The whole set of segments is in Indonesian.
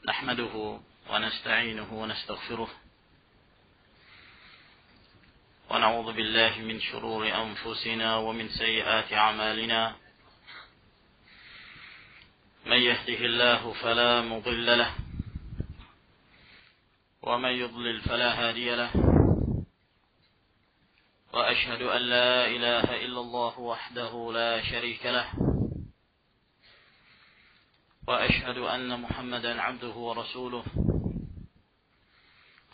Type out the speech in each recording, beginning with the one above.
نحمده ونستعينه ونستغفره ونعوذ بالله من شرور أنفسنا ومن سيئات أعمالنا من يهده الله فلا مضل له ومن يضلل فلا هادي له وأشهد أن لا إله إلا الله وحده لا شريك له وأشهد أن محمدا عبده ورسوله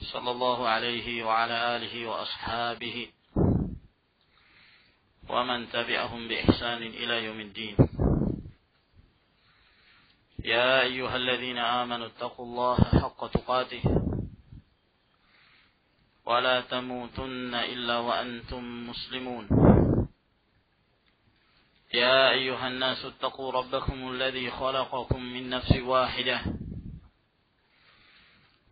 صلى الله عليه وعلى آله وأصحابه ومن تبعهم بإحسان إلى يوم الدين. يا أيها الذين آمنوا اتقوا الله حق تقاته ولا تموتن إلا وأنتم مسلمون. يا أيها الناس اتقوا ربكم الذي خلقكم من نفس واحدة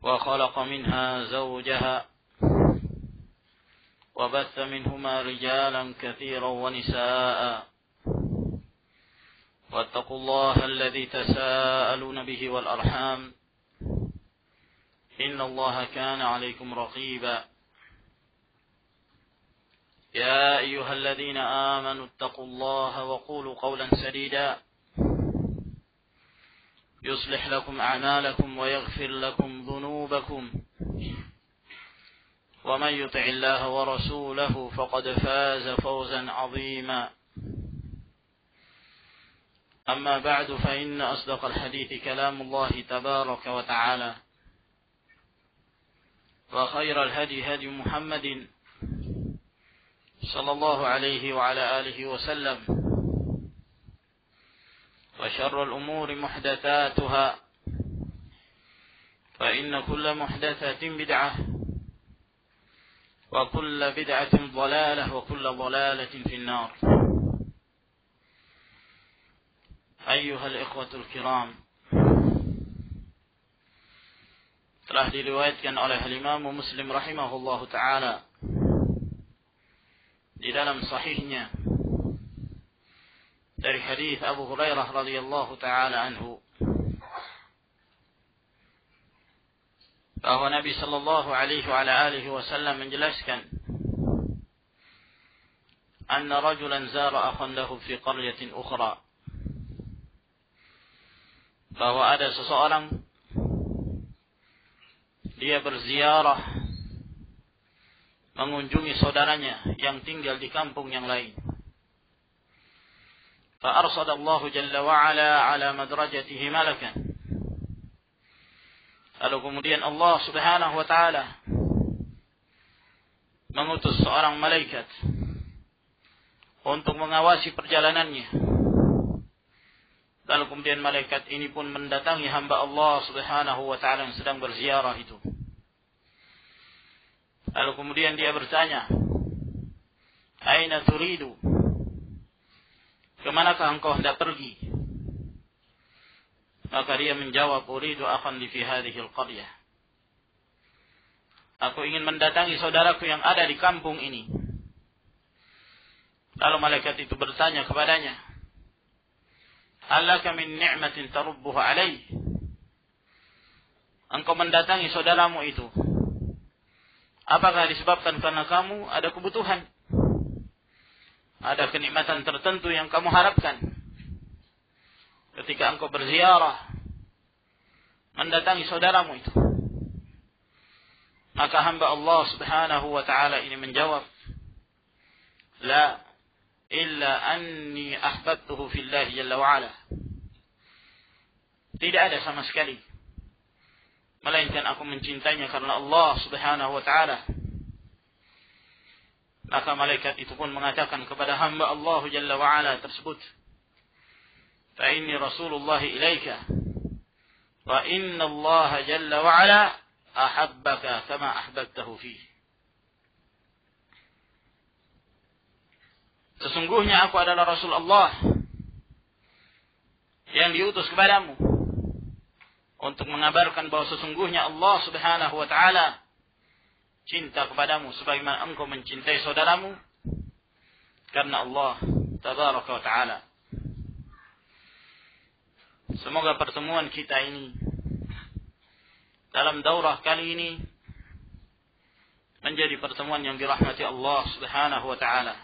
وخلق منها زوجها وبث منهما رجالا كثيرا ونساء واتقوا الله الذي تساءلون به والأرحام إن الله كان عليكم رقيبا. يا أيها الذين آمنوا اتقوا الله وقولوا قولا سديدا يصلح لكم أعمالكم ويغفر لكم ذنوبكم ومن يطع الله ورسوله فقد فاز فوزا عظيما. أما بعد فإن أصدق الحديث كلام الله تبارك وتعالى وخير الهدي هدي محمد صلى الله عليه وعلى آله وسلم وشر الأمور محدثاتها فإن كل محدثة بدعة وكل بدعة ضلالة وكل ضلالة في النار. أيها الإخوة الكرام, telah diriwayatkan oleh Imam Muslim rahimahullahu taala di dalam sahihnya dari hadis Abu Hurairah radhiyallahu taala anhu bahwa Nabi sallallahu alaihi wa alihi wasallam menjelaskan anna rajulan zara akhan lahu fi qaryatin ukhra, bahwa ada seseorang dia berziarah mengunjungi saudaranya yang tinggal di kampung yang lain. Fa arsadallahu jalla wa ala ala madrajatihi malakan. Lalu kemudian Allah Subhanahu wa taala mengutus seorang malaikat untuk mengawasi perjalanannya. Lalu kemudian malaikat ini pun mendatangi hamba Allah Subhanahu wa taala yang sedang berziarah itu. Lalu kemudian dia bertanya, "Aina turidu?" Kemanakah engkau hendak pergi? Maka dia menjawab, "Uridu akhan li fi hadhihi al-qaryah." Aku ingin mendatangi saudaraku yang ada di kampung ini. Lalu malaikat itu bertanya kepadanya, "Alaka min ni'matin tarubbuha alaih?" Engkau mendatangi saudaramu itu, apakah disebabkan karena kamu ada kebutuhan? Ada kenikmatan tertentu yang kamu harapkan ketika engkau berziarah mendatangi saudaramu itu? Maka hamba Allah Subhanahu wa taala ini menjawab, "La illa anni ahbabtuhu fillah jalla wa ala." Tidak ada sama sekali, melainkan aku mencintainya karena Allah Subhanahu wa taala. Maka malaikat itu pun mengatakan kepada hamba Allah Jalla wa ala tersebut, "Fa inni Rasulullah ilaika wa inna Allah Jalla wa ala ahabbaka kama ahbabtahu fi." Sesungguhnya aku adalah Rasul Allah yang diutus kepadamu untuk mengabarkan bahwa sesungguhnya Allah Subhanahu wa taala cinta kepadamu sebagaimana engkau mencintai saudaramu karena Allah Tabaraka wa taala. Semoga pertemuan kita ini dalam daurah kali ini menjadi pertemuan yang dirahmati Allah Subhanahu wa taala.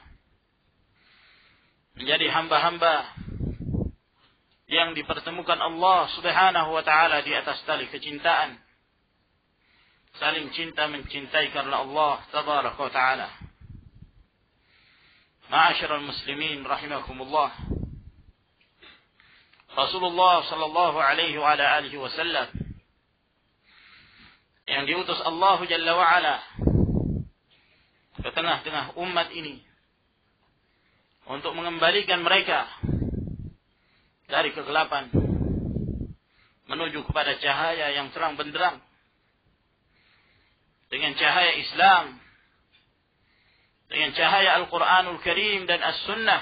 Menjadi hamba-hamba yang dipertemukan Allah Subhanahu wa taala di atas tali kecintaan. Saling cinta mencintai karena Allah Tabaraka wa taala. Ma'asyiral muslimin rahimakumullah. Rasulullah sallallahu alaihi wa ala alihi wasallam yang diutus Allah Jalla wa ala ke tengah-tengah umat ini untuk mengembalikan mereka dari kegelapan menuju kepada cahaya yang terang benderang dengan cahaya Islam, dengan cahaya Al-Quranul Karim dan As-Sunnah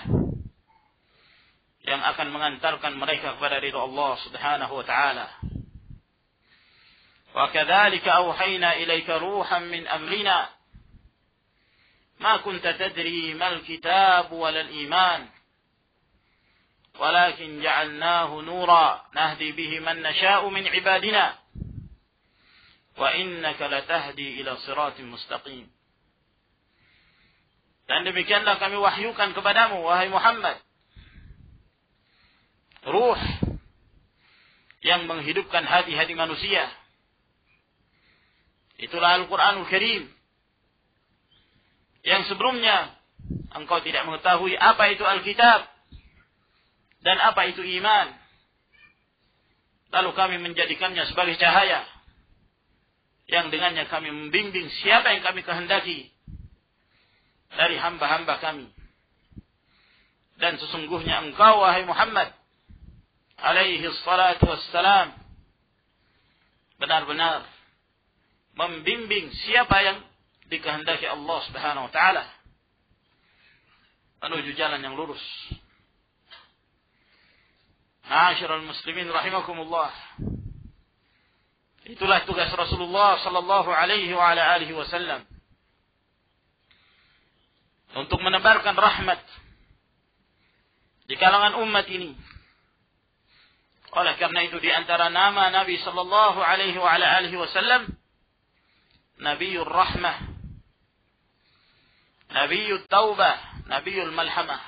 yang akan mengantarkan mereka kepada ridha Allah Subhanahu wa taala. Wa kadzalika auhayna ilaika ruhan min amrina ma kunta tadri mal kitab wal iman walakin ja'alnahu nura nahdi bihi man nasha'u min ibadina wa innaka latahdi ila siratin mustaqim. Dan demikianlah kami wahyukan kepadamu wahai Muhammad ruh yang menghidupkan hati-hati manusia. Itulah Al-Quranul Karim yang sebelumnya engkau tidak mengetahui apa itu Alkitab dan apa itu iman. Lalu kami menjadikannya sebagai cahaya yang dengannya kami membimbing siapa yang kami kehendaki dari hamba-hamba kami. Dan sesungguhnya engkau wahai Muhammad alaihi salatu wassalam benar-benar membimbing siapa yang dikehendaki Allah Subhanahu wa taala menuju jalan yang lurus. Ma'asyiral muslimin rahimakumullah. Itulah tugas Rasulullah sallallahu alaihi wa ala alihi wasallam untuk menebarkan rahmat di kalangan umat ini. Oleh karena itu di antara nama Nabi sallallahu alaihi wa ala alihi wasallam Nabiyur Rahmah, Nabiyut Taubah, Nabiyul Malhamah.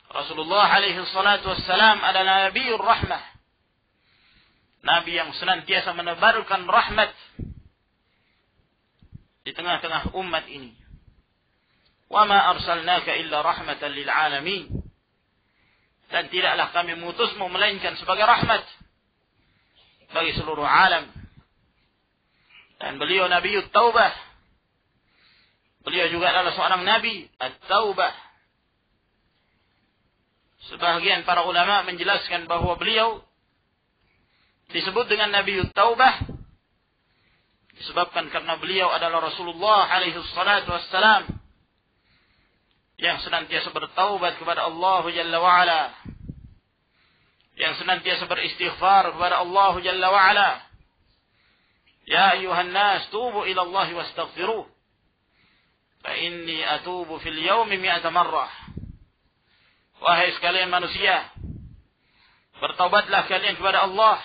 Rasulullah alaihi salatu wassalam adalah Nabiyur Rahmah, Nabi yang senantiasa menebarkan rahmat di tengah-tengah umat ini. Wa ma arsalnaka illa rahmatan lil alamin. Dan tidaklah kami mengutusmu melainkan sebagai rahmat bagi seluruh alam. Dan beliau Nabiyut Taubah. Beliau juga adalah seorang Nabi At-Taubah. Sebagian para ulama menjelaskan bahwa beliau disebut dengan Nabiyut Taubah disebabkan karena beliau adalah Rasulullah alaihi salatu wassalam yang senantiasa bertaubat kepada Allah Jalla wa'ala, yang senantiasa beristighfar kepada Allah Jalla wa'ala. Ya ayuhan nas tubu ila Allah wastaghfiruh fa inni atubu fil yawmi 100 marrah. Wahai sekalian manusia, bertaubatlah kalian kepada Allah,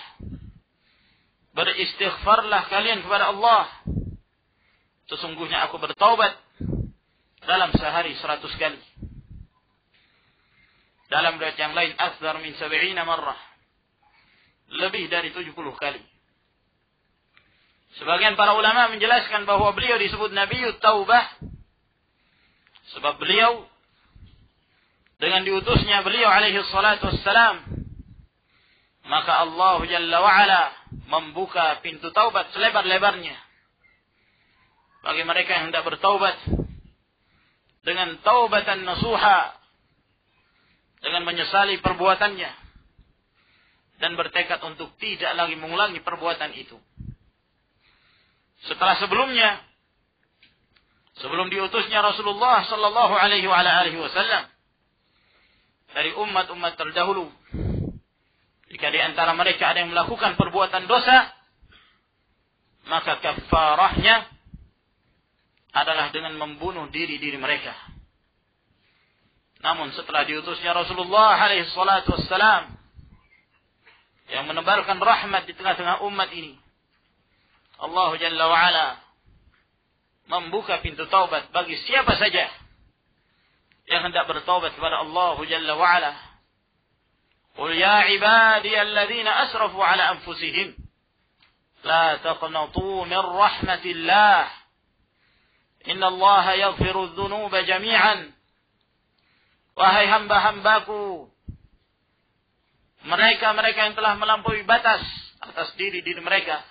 beristighfarlah kalian kepada Allah. Sesungguhnya aku bertaubat dalam sehari 100 kali. Dalam riwayat yang lain akthar min 70 marrah, lebih dari 70 kali. Sebagian para ulama menjelaskan bahwa beliau disebut Nabiyut Taubah sebab beliau dengan diutusnya beliau alaihi salatu wassalam, maka Allah Jalla wa'ala membuka pintu taubat selebar-lebarnya bagi mereka yang hendak bertaubat dengan taubatan nasuha, dengan menyesali perbuatannya dan bertekad untuk tidak lagi mengulangi perbuatan itu. Setelah sebelumnya, sebelum diutusnya Rasulullah sallallahu alaihi wa alihi wasallam dari umat-umat terdahulu, jika di antara mereka ada yang melakukan perbuatan dosa, maka kafarahnya adalah dengan membunuh diri-diri mereka. Namun setelah diutusnya Rasulullah alaihi salatu wassalam yang menebarkan rahmat di tengah-tengah umat ini. Allah Jalla wa'ala membuka pintu taubat bagi siapa saja yang hendak bertaubat kepada Allah Jalla wa'ala. Qul ya ibadiyalladzina asrafu ala anfusihim la taqnatu min rahmatillah innallaha yaghfiru dzunuba jami'an. Wahai hamba-hambaku, mereka yang telah melampaui batas atas diri mereka,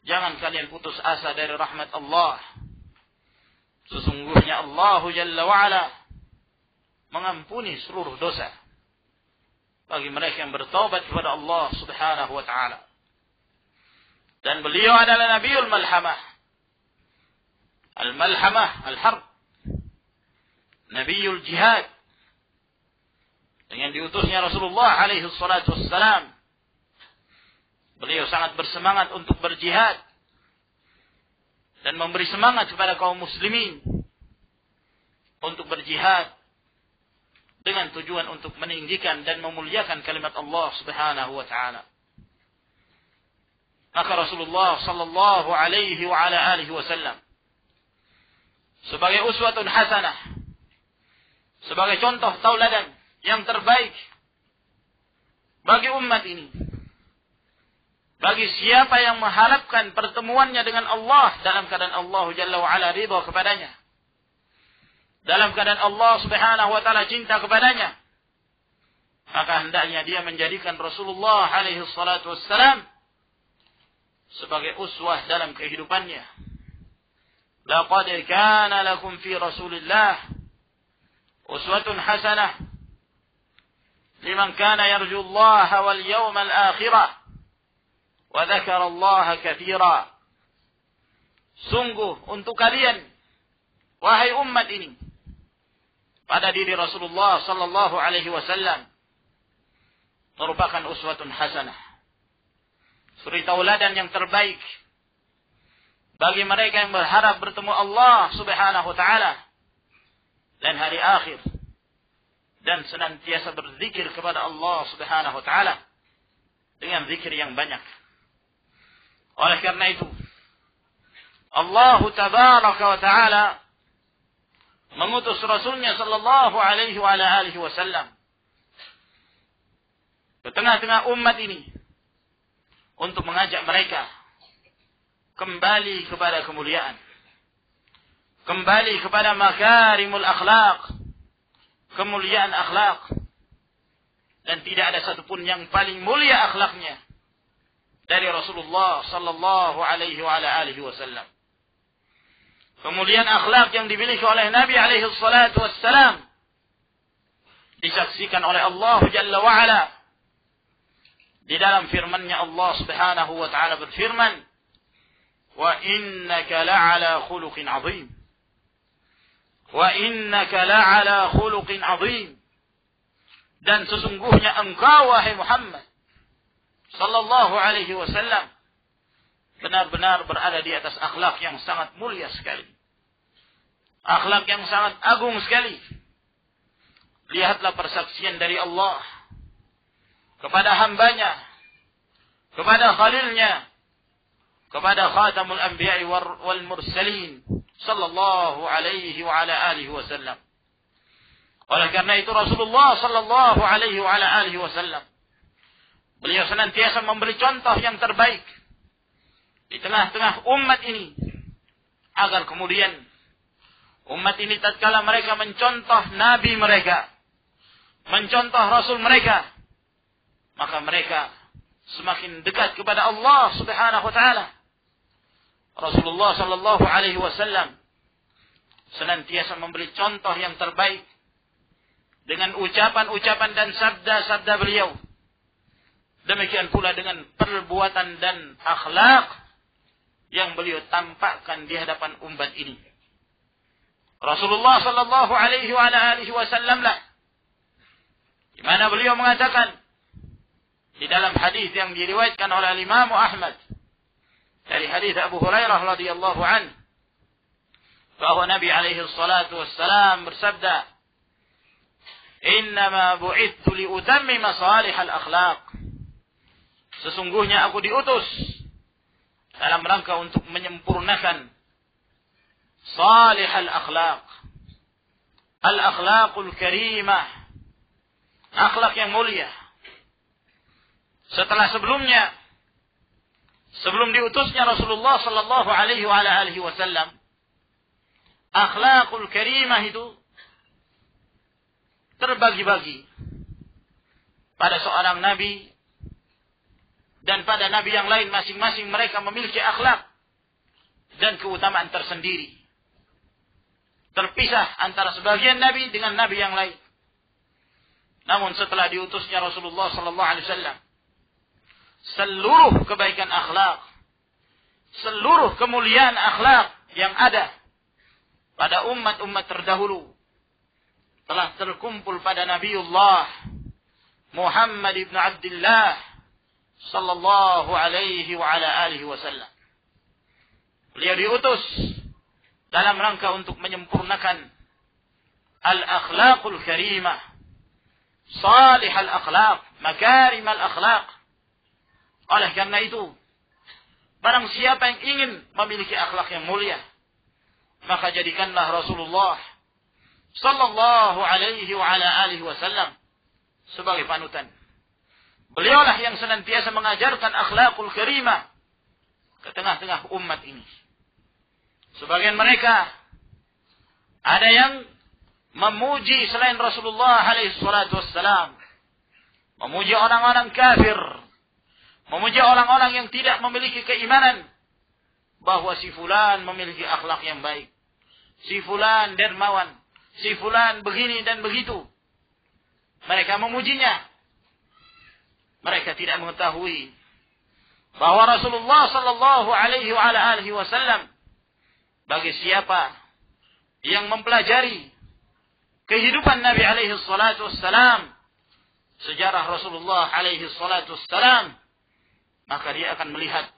jangan kalian putus asa dari rahmat Allah. Sesungguhnya Allah Jalla wa'ala mengampuni seluruh dosa bagi mereka yang bertaubat kepada Allah Subhanahu wa ta'ala. Dan beliau adalah Nabiul Malhamah. Al-Malhamah, Al-Harb. Nabiul Jihad. Dengan diutusnya Rasulullah alaihi salatu wassalam, beliau sangat bersemangat untuk berjihad dan memberi semangat kepada kaum muslimin untuk berjihad dengan tujuan untuk meninggikan dan memuliakan kalimat Allah Subhanahu wa ta'ala. Maka Rasulullah sallallahu alaihi wa ala alihi wasallam sebagai uswatun hasanah, sebagai contoh tauladan yang terbaik bagi umat ini, bagi siapa yang mengharapkan pertemuannya dengan Allah dalam keadaan Allah Jalla wa'ala ridha kepadanya, dalam keadaan Allah Subhanahu wa ta'ala cinta kepadanya, maka hendaknya dia menjadikan Rasulullah alaihi salatu wassalam sebagai uswah dalam kehidupannya. Laqad kana lakum fi Rasulillah uswatun hasanah liman kana yarju Allah wal yawmal akhirah wa dzakara Allah katsira. Sungguh untuk kalian, wahai umat ini, pada diri Rasulullah sallallahu alaihi wasallam merupakan uswatun hasanah, suri tauladan yang terbaik bagi mereka yang berharap bertemu Allah Subhanahu wa ta'ala dan hari akhir, dan senantiasa berzikir kepada Allah Subhanahu wa ta'ala dengan zikir yang banyak. Oleh karena itu, Allah Tabaraka wa ta'ala mengutus Rasulnya sallallahu alaihi wa alihi wasallam ke tengah-tengah umat ini untuk mengajak mereka kembali kepada kemuliaan, kembali kepada makarimul akhlak, kemuliaan akhlak. Dan tidak ada satupun yang paling mulia akhlaknya dari Rasulullah sallallahu alaihi wa alihi wasallam. Kemuliaan akhlak yang dimiliki oleh Nabi alaihi salatu wassalam disaksikan oleh Allah Jalla wa ala di dalam firman-Nya. Allah Subhanahu wa ta'ala berfirman, "Wa innaka la'ala khuluqin 'azim." Wa innaka la'ala khuluqin 'azim. Dan sesungguhnya engkau wahai Muhammad sallallahu alaihi wasallam benar-benar berada di atas akhlak yang sangat mulia sekali. Akhlak yang sangat agung sekali. Lihatlah persaksian dari Allah kepada hambanya, kepada khalilnya, kepada khatamul anbiya'i wal mursalin sallallahu alaihi wa ala alihi wasallam. Oleh karena itu Rasulullah sallallahu alaihi wa ala alihi wasallam, beliau senantiasa memberi contoh yang terbaik di tengah-tengah umat ini, agar kemudian umat ini tatkala mereka mencontoh nabi mereka, mencontoh rasul mereka, maka mereka semakin dekat kepada Allah Subhanahu wa ta'ala. Rasulullah sallallahu alaihi wasallam senantiasa memberi contoh yang terbaik dengan ucapan-ucapan dan sabda-sabda beliau. Demikian pula dengan perbuatan dan akhlak yang beliau tampakkan di hadapan umat ini. Rasulullah sallallahu alaihi wa alihi wasallam lah di mana beliau mengatakan di dalam hadis yang diriwayatkan oleh Imam Ahmad dari hadis Abu Hurairah radhiyallahu anhu, bahwa Nabi alaihi salatu wassalam bersabda, "Innama bu'ithu li utammima salihal akhlaq Sesungguhnya aku diutus dalam rangka untuk menyempurnakan salihal akhlaq. Al-akhlaqul karimah. Akhlak yang mulia. Setelah sebelum diutusnya Rasulullah sallallahu alaihi wasallam, akhlaqul karimah itu terbagi-bagi pada seorang nabi dan pada nabi yang lain. Masing-masing mereka memiliki akhlak dan keutamaan tersendiri. Terpisah antara sebagian nabi dengan nabi yang lain. Namun setelah diutusnya Rasulullah sallallahu alaihi wasallam, seluruh kebaikan akhlak, seluruh kemuliaan akhlak yang ada pada umat-umat terdahulu telah terkumpul pada Nabiullah Muhammad ibn Abdullah sallallahu alaihi wa ala alihi wasallam. Beliau diutus dalam rangka untuk menyempurnakan al-akhlaqul karimah, salihal akhlaq, makarimal akhlaq. Oleh karena itu, barang siapa yang ingin memiliki akhlak yang mulia, maka jadikanlah Rasulullah sallallahu alaihi wa ala alihi wasallam sebagai panutan. Beliaulah yang senantiasa mengajarkan akhlakul karimah ke tengah-tengah umat ini. Sebagian mereka ada yang memuji selain Rasulullah alaihi salatu wassalam, memuji orang-orang kafir, memuji orang-orang yang tidak memiliki keimanan, bahwa si fulan memiliki akhlak yang baik, si fulan dermawan, si fulan begini dan begitu. Mereka memujinya. Mereka tidak mengetahui bahwa Rasulullah sallallahu alaihi wa alihi wasallam, bagi siapa yang mempelajari kehidupan Nabi alaihi salatu wassalam, sejarah Rasulullah alaihi salatu wassalam, maka dia akan melihat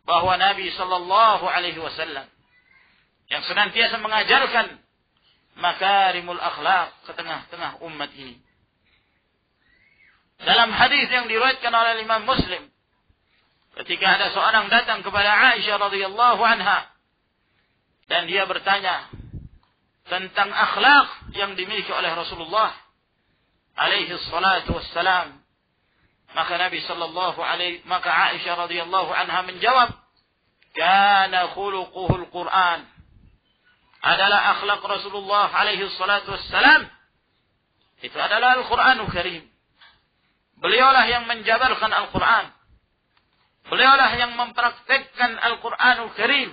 bahwa Nabi sallallahu alaihi wasallam yang senantiasa mengajarkan makarimul akhlak ke tengah-tengah umat ini. Dalam hadis yang diriwayatkan oleh Imam Muslim, ketika ada seorang datang kepada Aisyah radhiyallahu anha dan dia bertanya tentang akhlak yang dimiliki oleh Rasulullah alaihi salatu wassalam, maka Aisyah radhiyallahu anha menjawab, kana khuluquhul Quran. Adalah akhlak Rasulullah alaihi salatu wassalam itu adalah Al-Qur'anul Karim. Beliaulah yang menjabarkan Al-Quran. Beliaulah yang mempraktekkan Al-Quranul Karim.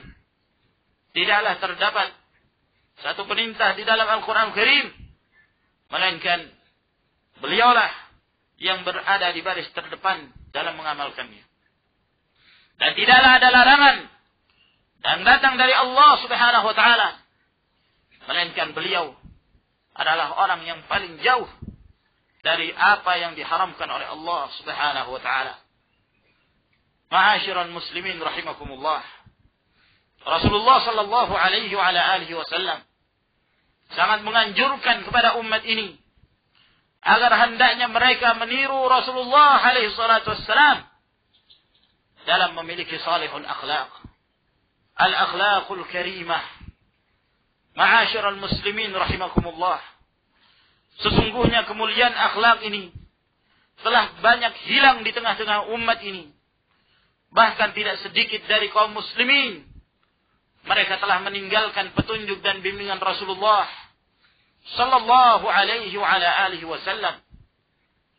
Tidaklah terdapat satu perintah di dalam Al-Quranul Karim, melainkan beliaulah yang berada di baris terdepan dalam mengamalkannya. Dan tidaklah ada larangan yang datang dari Allah subhanahu wa ta'ala, melainkan beliau adalah orang yang paling jauh dari apa yang diharamkan oleh Allah subhanahu wa ta'ala. Ma'asyiral muslimin rahimakumullah. Rasulullah sallallahu alaihi wa ala alihi wasallam sangat menganjurkan kepada umat ini agar hendaknya mereka meniru Rasulullah alaihi salatu wassalam dalam memiliki salihul akhlaq. Al-akhlaqul karimah. Ma'asyiral muslimin rahimakumullah. Sesungguhnya kemuliaan akhlak ini telah banyak hilang di tengah-tengah umat ini. Bahkan tidak sedikit dari kaum muslimin, mereka telah meninggalkan petunjuk dan bimbingan Rasulullah sallallahu alaihi wa ala alihi wasallam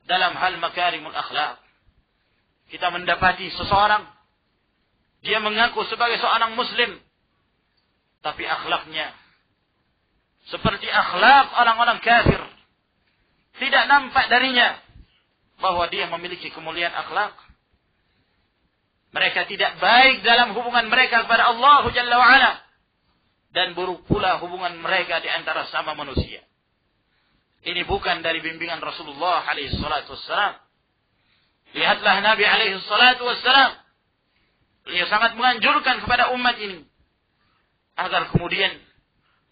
dalam hal makarimul akhlak. Kita mendapati seseorang, dia mengaku sebagai seorang muslim, tapi akhlaknya seperti akhlak orang-orang kafir. Tidak nampak darinya bahwa dia memiliki kemuliaan akhlak. Mereka tidak baik dalam hubungan mereka kepada Allah Jalla wa'ala. Dan buruk pula hubungan mereka di antara sama manusia. Ini bukan dari bimbingan Rasulullah alaihi salatu wassalam. Lihatlah Nabi alaihi salatu wassalam. Beliau sangat menganjurkan kepada umat ini agar kemudian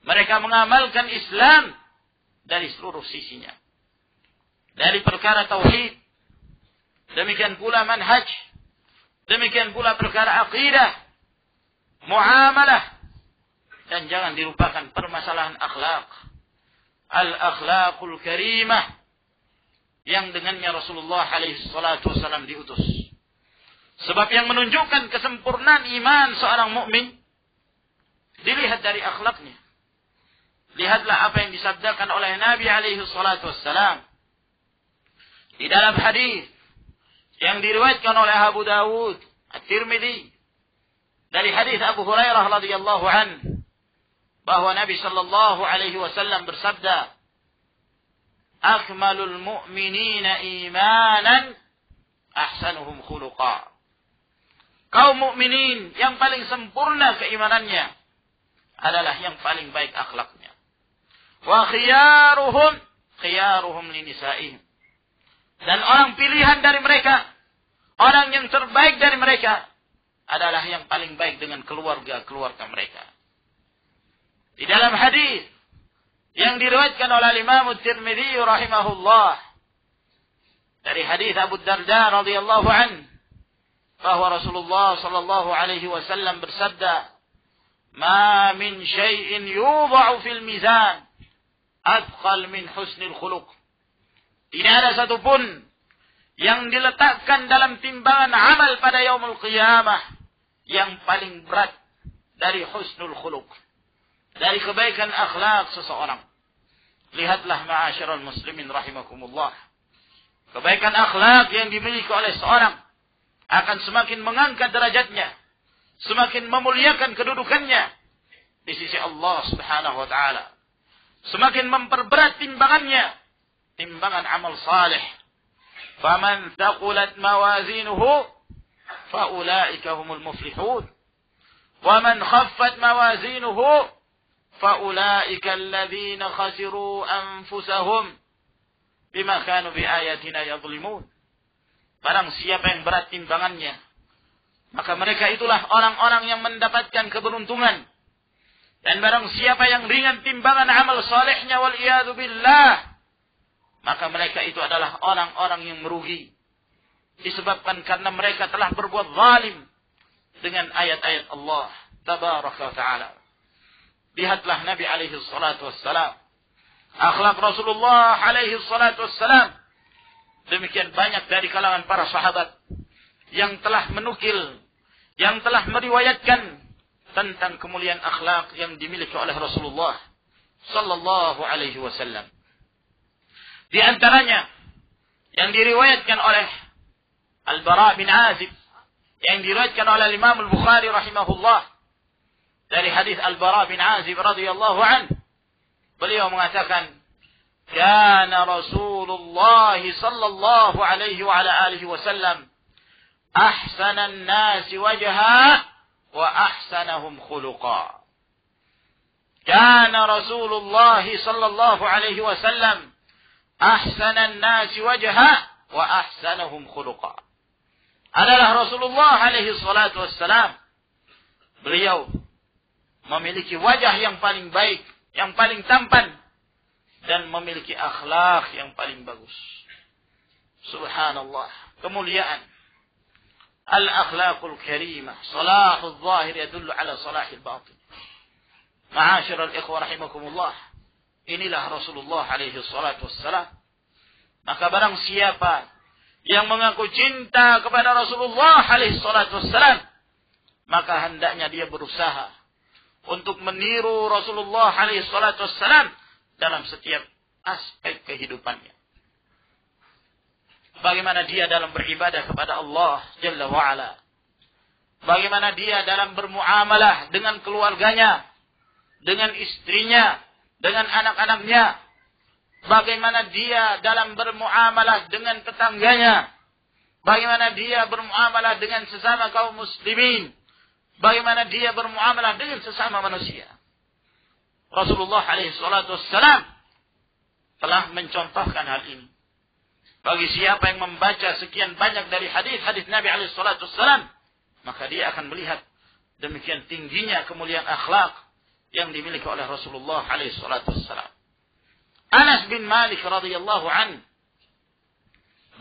mereka mengamalkan Islam dari seluruh sisinya. Dari perkara tauhid, demikian pula manhaj, demikian pula perkara akidah, muamalah, dan jangan dilupakan permasalahan akhlak. Al-akhlaqul karimah yang dengannya Rasulullah alaihi salatu wasallam diutus. Sebab yang menunjukkan kesempurnaan iman seorang mukmin dilihat dari akhlaknya. Lihatlah apa yang disabdakan oleh Nabi alaihi salatu wasallam di dalam hadis yang diriwayatkan oleh Abu Dawud, At-Tirmidzi, dari hadis Abu Hurairah radhiyallahu anhu, bahwa Nabi sallallahu alaihi wasallam bersabda, "Akmalul mu'minina imanan ahsanuhum khuluqa." Kaum mukminin yang paling sempurna keimanannya adalah yang paling baik akhlaknya. Wa khiyaruhum linisa'ihim. Dan orang pilihan dari mereka, orang yang terbaik dari mereka adalah yang paling baik dengan keluarga-keluarga mereka. Di dalam hadis yang diriwayatkan oleh Imam At-Tirmidzi rahimahullah dari hadis Abu Darda radhiyallahu anhu, bahwa Rasulullah sallallahu alaihi wasallam bersabda, "Ma min syai'in yudha'u fil mizan athqal min husnil khuluq." Tidak ada satupun yang diletakkan dalam timbangan amal pada yaumul qiyamah yang paling berat dari husnul khuluq, dari kebaikan akhlak seseorang. Lihatlah ma'asyiral muslimin rahimakumullah. Kebaikan akhlak yang dimiliki oleh seorang akan semakin mengangkat derajatnya, semakin memuliakan kedudukannya di sisi Allah Subhanahu wa taala. Semakin memperberat timbangannya, timbangan amal saleh. Faman thaqulat mawazinuhu faulaika humul muflihun. Wa man khaffat mawazinuhu فَأُولَٰئِكَ الَّذِينَ خَسِرُوا أَنفُسَهُمْ بِمَا كَانُوا بِآيَاتِنَا يَظْلِمُونَ. Barang siapa yang berat timbangannya, maka mereka itulah orang-orang yang mendapatkan keberuntungan. Dan barang siapa yang ringan timbangan amal salehnya, wal iyadu billah, maka mereka itu adalah orang-orang yang merugi. Disebabkan karena mereka telah berbuat zalim dengan ayat-ayat Allah Tabaraka wa Ta'ala. Lihatlah Nabi alaihi salatu wassalam, akhlak Rasulullah alaihi salatu wassalam. Demikian banyak dari kalangan para sahabat yang telah menukil, yang telah meriwayatkan tentang kemuliaan akhlak yang dimiliki oleh Rasulullah sallallahu alaihi wasallam. Di antaranya yang diriwayatkan oleh Al-Bara bin Azib, yang diriwayatkan oleh Imam Al-Bukhari rahimahullah, dari hadis Al-Bara bin Azib radhiyallahu anhu, beliau mengatakan, "Kana Rasulullah sallallahu alaihi wa ala alihi wasallam ahsanan nasi wajha wa ahsanahum khuluqa." Kana Rasulullah sallallahu alaihi wasallam ahsanan nasi wajha wa ahsanahum khuluqa. Adalah Rasulullah alaihi salatu wassalam, beliau memiliki wajah yang paling baik, yang paling tampan, dan memiliki akhlak yang paling bagus. Subhanallah, kemuliaan. Al-akhlaqul karimah, salahul zahir yadullu ala salahil batin. Ma'asyiral ikhwah rahimakumullah, inilah Rasulullah alaihi salatu wassalam. Maka barang siapa yang mengaku cinta kepada Rasulullah alaihi salatu wassalam, maka hendaknya dia berusaha untuk meniru Rasulullah alaihi salatu wassalam dalam setiap aspek kehidupannya. Bagaimana dia dalam beribadah kepada Allah Jalla wa'ala. Bagaimana dia dalam bermuamalah dengan keluarganya, dengan istrinya, dengan anak-anaknya. Bagaimana dia dalam bermuamalah dengan tetangganya. Bagaimana dia bermuamalah dengan sesama kaum muslimin. Bagaimana dia bermuamalah dengan sesama manusia. Rasulullah alaihi salatu wassalam telah mencontohkan hal ini. Bagi siapa yang membaca sekian banyak dari hadis-hadis Nabi alaihi salatu wassalam, maka dia akan melihat demikian tingginya kemuliaan akhlak yang dimiliki oleh Rasulullah alaihi salatu wassalam. Anas bin Malik radhiyallahu anhu,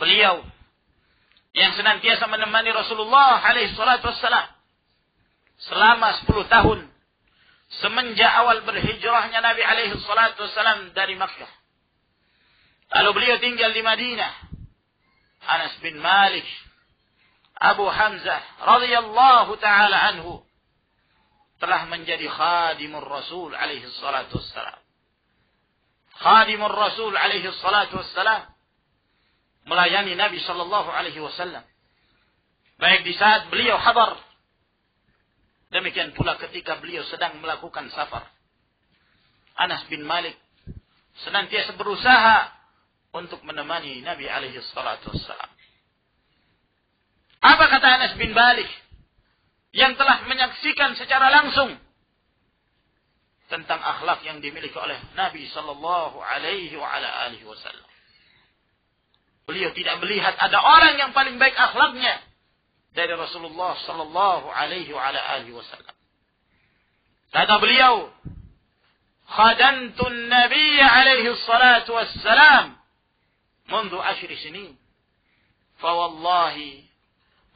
beliau yang senantiasa menemani Rasulullah alaihi salatu wassalam selama 10 tahun semenjak awal berhijrahnya Nabi alaihi salatu wassalam dari Makkah. Lalu beliau tinggal di Madinah. Anas bin Malik, Abu Hamzah radhiyallahu taala anhu telah menjadi khadimur Rasul alaihi salatu wassalam. Khadimur Rasul alaihi salatu wassalam melayani Nabi sallallahu alaihi wasallam baik di saat beliau hadar, demikian pula ketika beliau sedang melakukan safar. Anas bin Malik senantiasa berusaha untuk menemani Nabi alaihi salatu wassalam. Apa kata Anas bin Malik yang telah menyaksikan secara langsung tentang akhlak yang dimiliki oleh Nabi sallallahu alaihi wa ala alihi wasallam? Beliau tidak melihat ada orang yang paling baik akhlaknya dari Rasulullah sallallahu alaihi wa ala alihi wasallam. Kata beliau, "Khadantu an-nabiy alaihi salatu wassalam منذ 10 سنين فوالله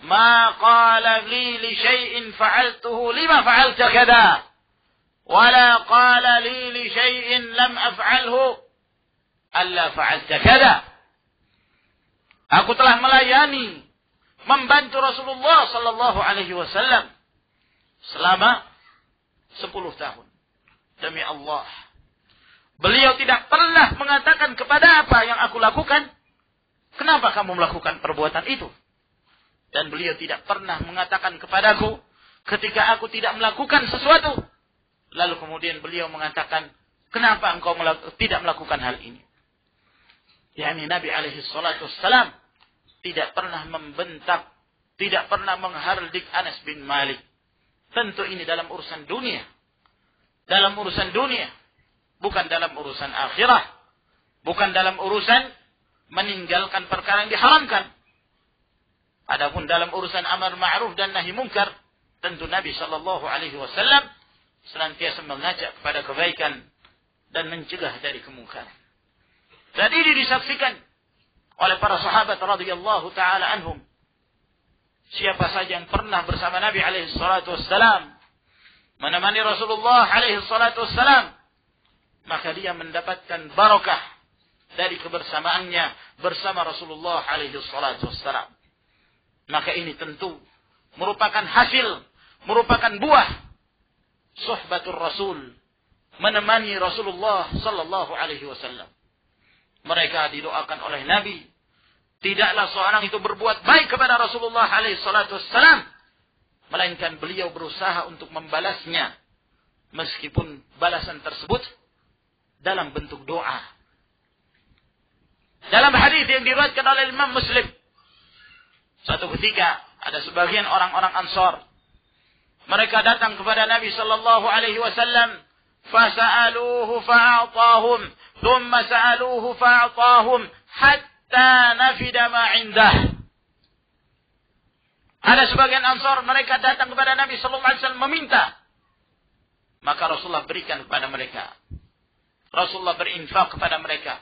ما قال لي لشيء فعلته لما فعلت كذا ولا قال لي لشيء لم أفعله ألا فعلت كذا." Aku telah melayani, membantu Rasulullah sallallahu alaihi wasallam selama 10 tahun. Demi Allah, beliau tidak pernah mengatakan kepada apa yang aku lakukan, kenapa kamu melakukan perbuatan itu? Dan beliau tidak pernah mengatakan kepadaku ketika aku tidak melakukan sesuatu, lalu kemudian beliau mengatakan, kenapa engkau tidak melakukan hal ini? yakni Nabi alaihi salatu wassalam tidak pernah membentak, tidak pernah menghardik Anas bin Malik. Tentu ini dalam urusan dunia. Dalam urusan dunia. Bukan dalam urusan akhirah. Bukan dalam urusan meninggalkan perkara yang diharamkan. Adapun dalam urusan amar ma'ruf dan nahi mungkar, tentu Nabi sallallahu alaihi wasallam senantiasa mengajak kepada kebaikan dan mencegah dari kemungkaran. Dan ini disaksikan oleh para sahabat radhiyallahu taala anhum. Siapa saja yang pernah bersama Nabi alaihi salatu wassalam, menemani Rasulullah alaihi salatu wassalam, maka dia mendapatkan barakah dari kebersamaannya bersama Rasulullah alaihi salatu wassalam. Maka ini tentu merupakan hasil, merupakan buah suhbatur Rasul, menemani Rasulullah sallallahu alaihi wasallam. Mereka didoakan oleh Nabi. Tidaklah seorang itu berbuat baik kepada Rasulullah alaihi salatu wassalam, melainkan beliau berusaha untuk membalasnya, meskipun balasan tersebut dalam bentuk doa. Dalam hadis yang diriwayatkan oleh Imam Muslim, suatu ketika ada sebagian orang-orang Ansar, mereka datang kepada Nabi sallallahu alaihi wasallam, fasa'aluhu fa'atahum, thumma sa'aluhu fa'atahum, hatta nafida ma 'indah. Ada sebagian Ansar, mereka datang kepada Nabi sallallahu alaihi wasallam meminta, maka Rasulullah berikan kepada mereka. Rasulullah berinfak kepada mereka.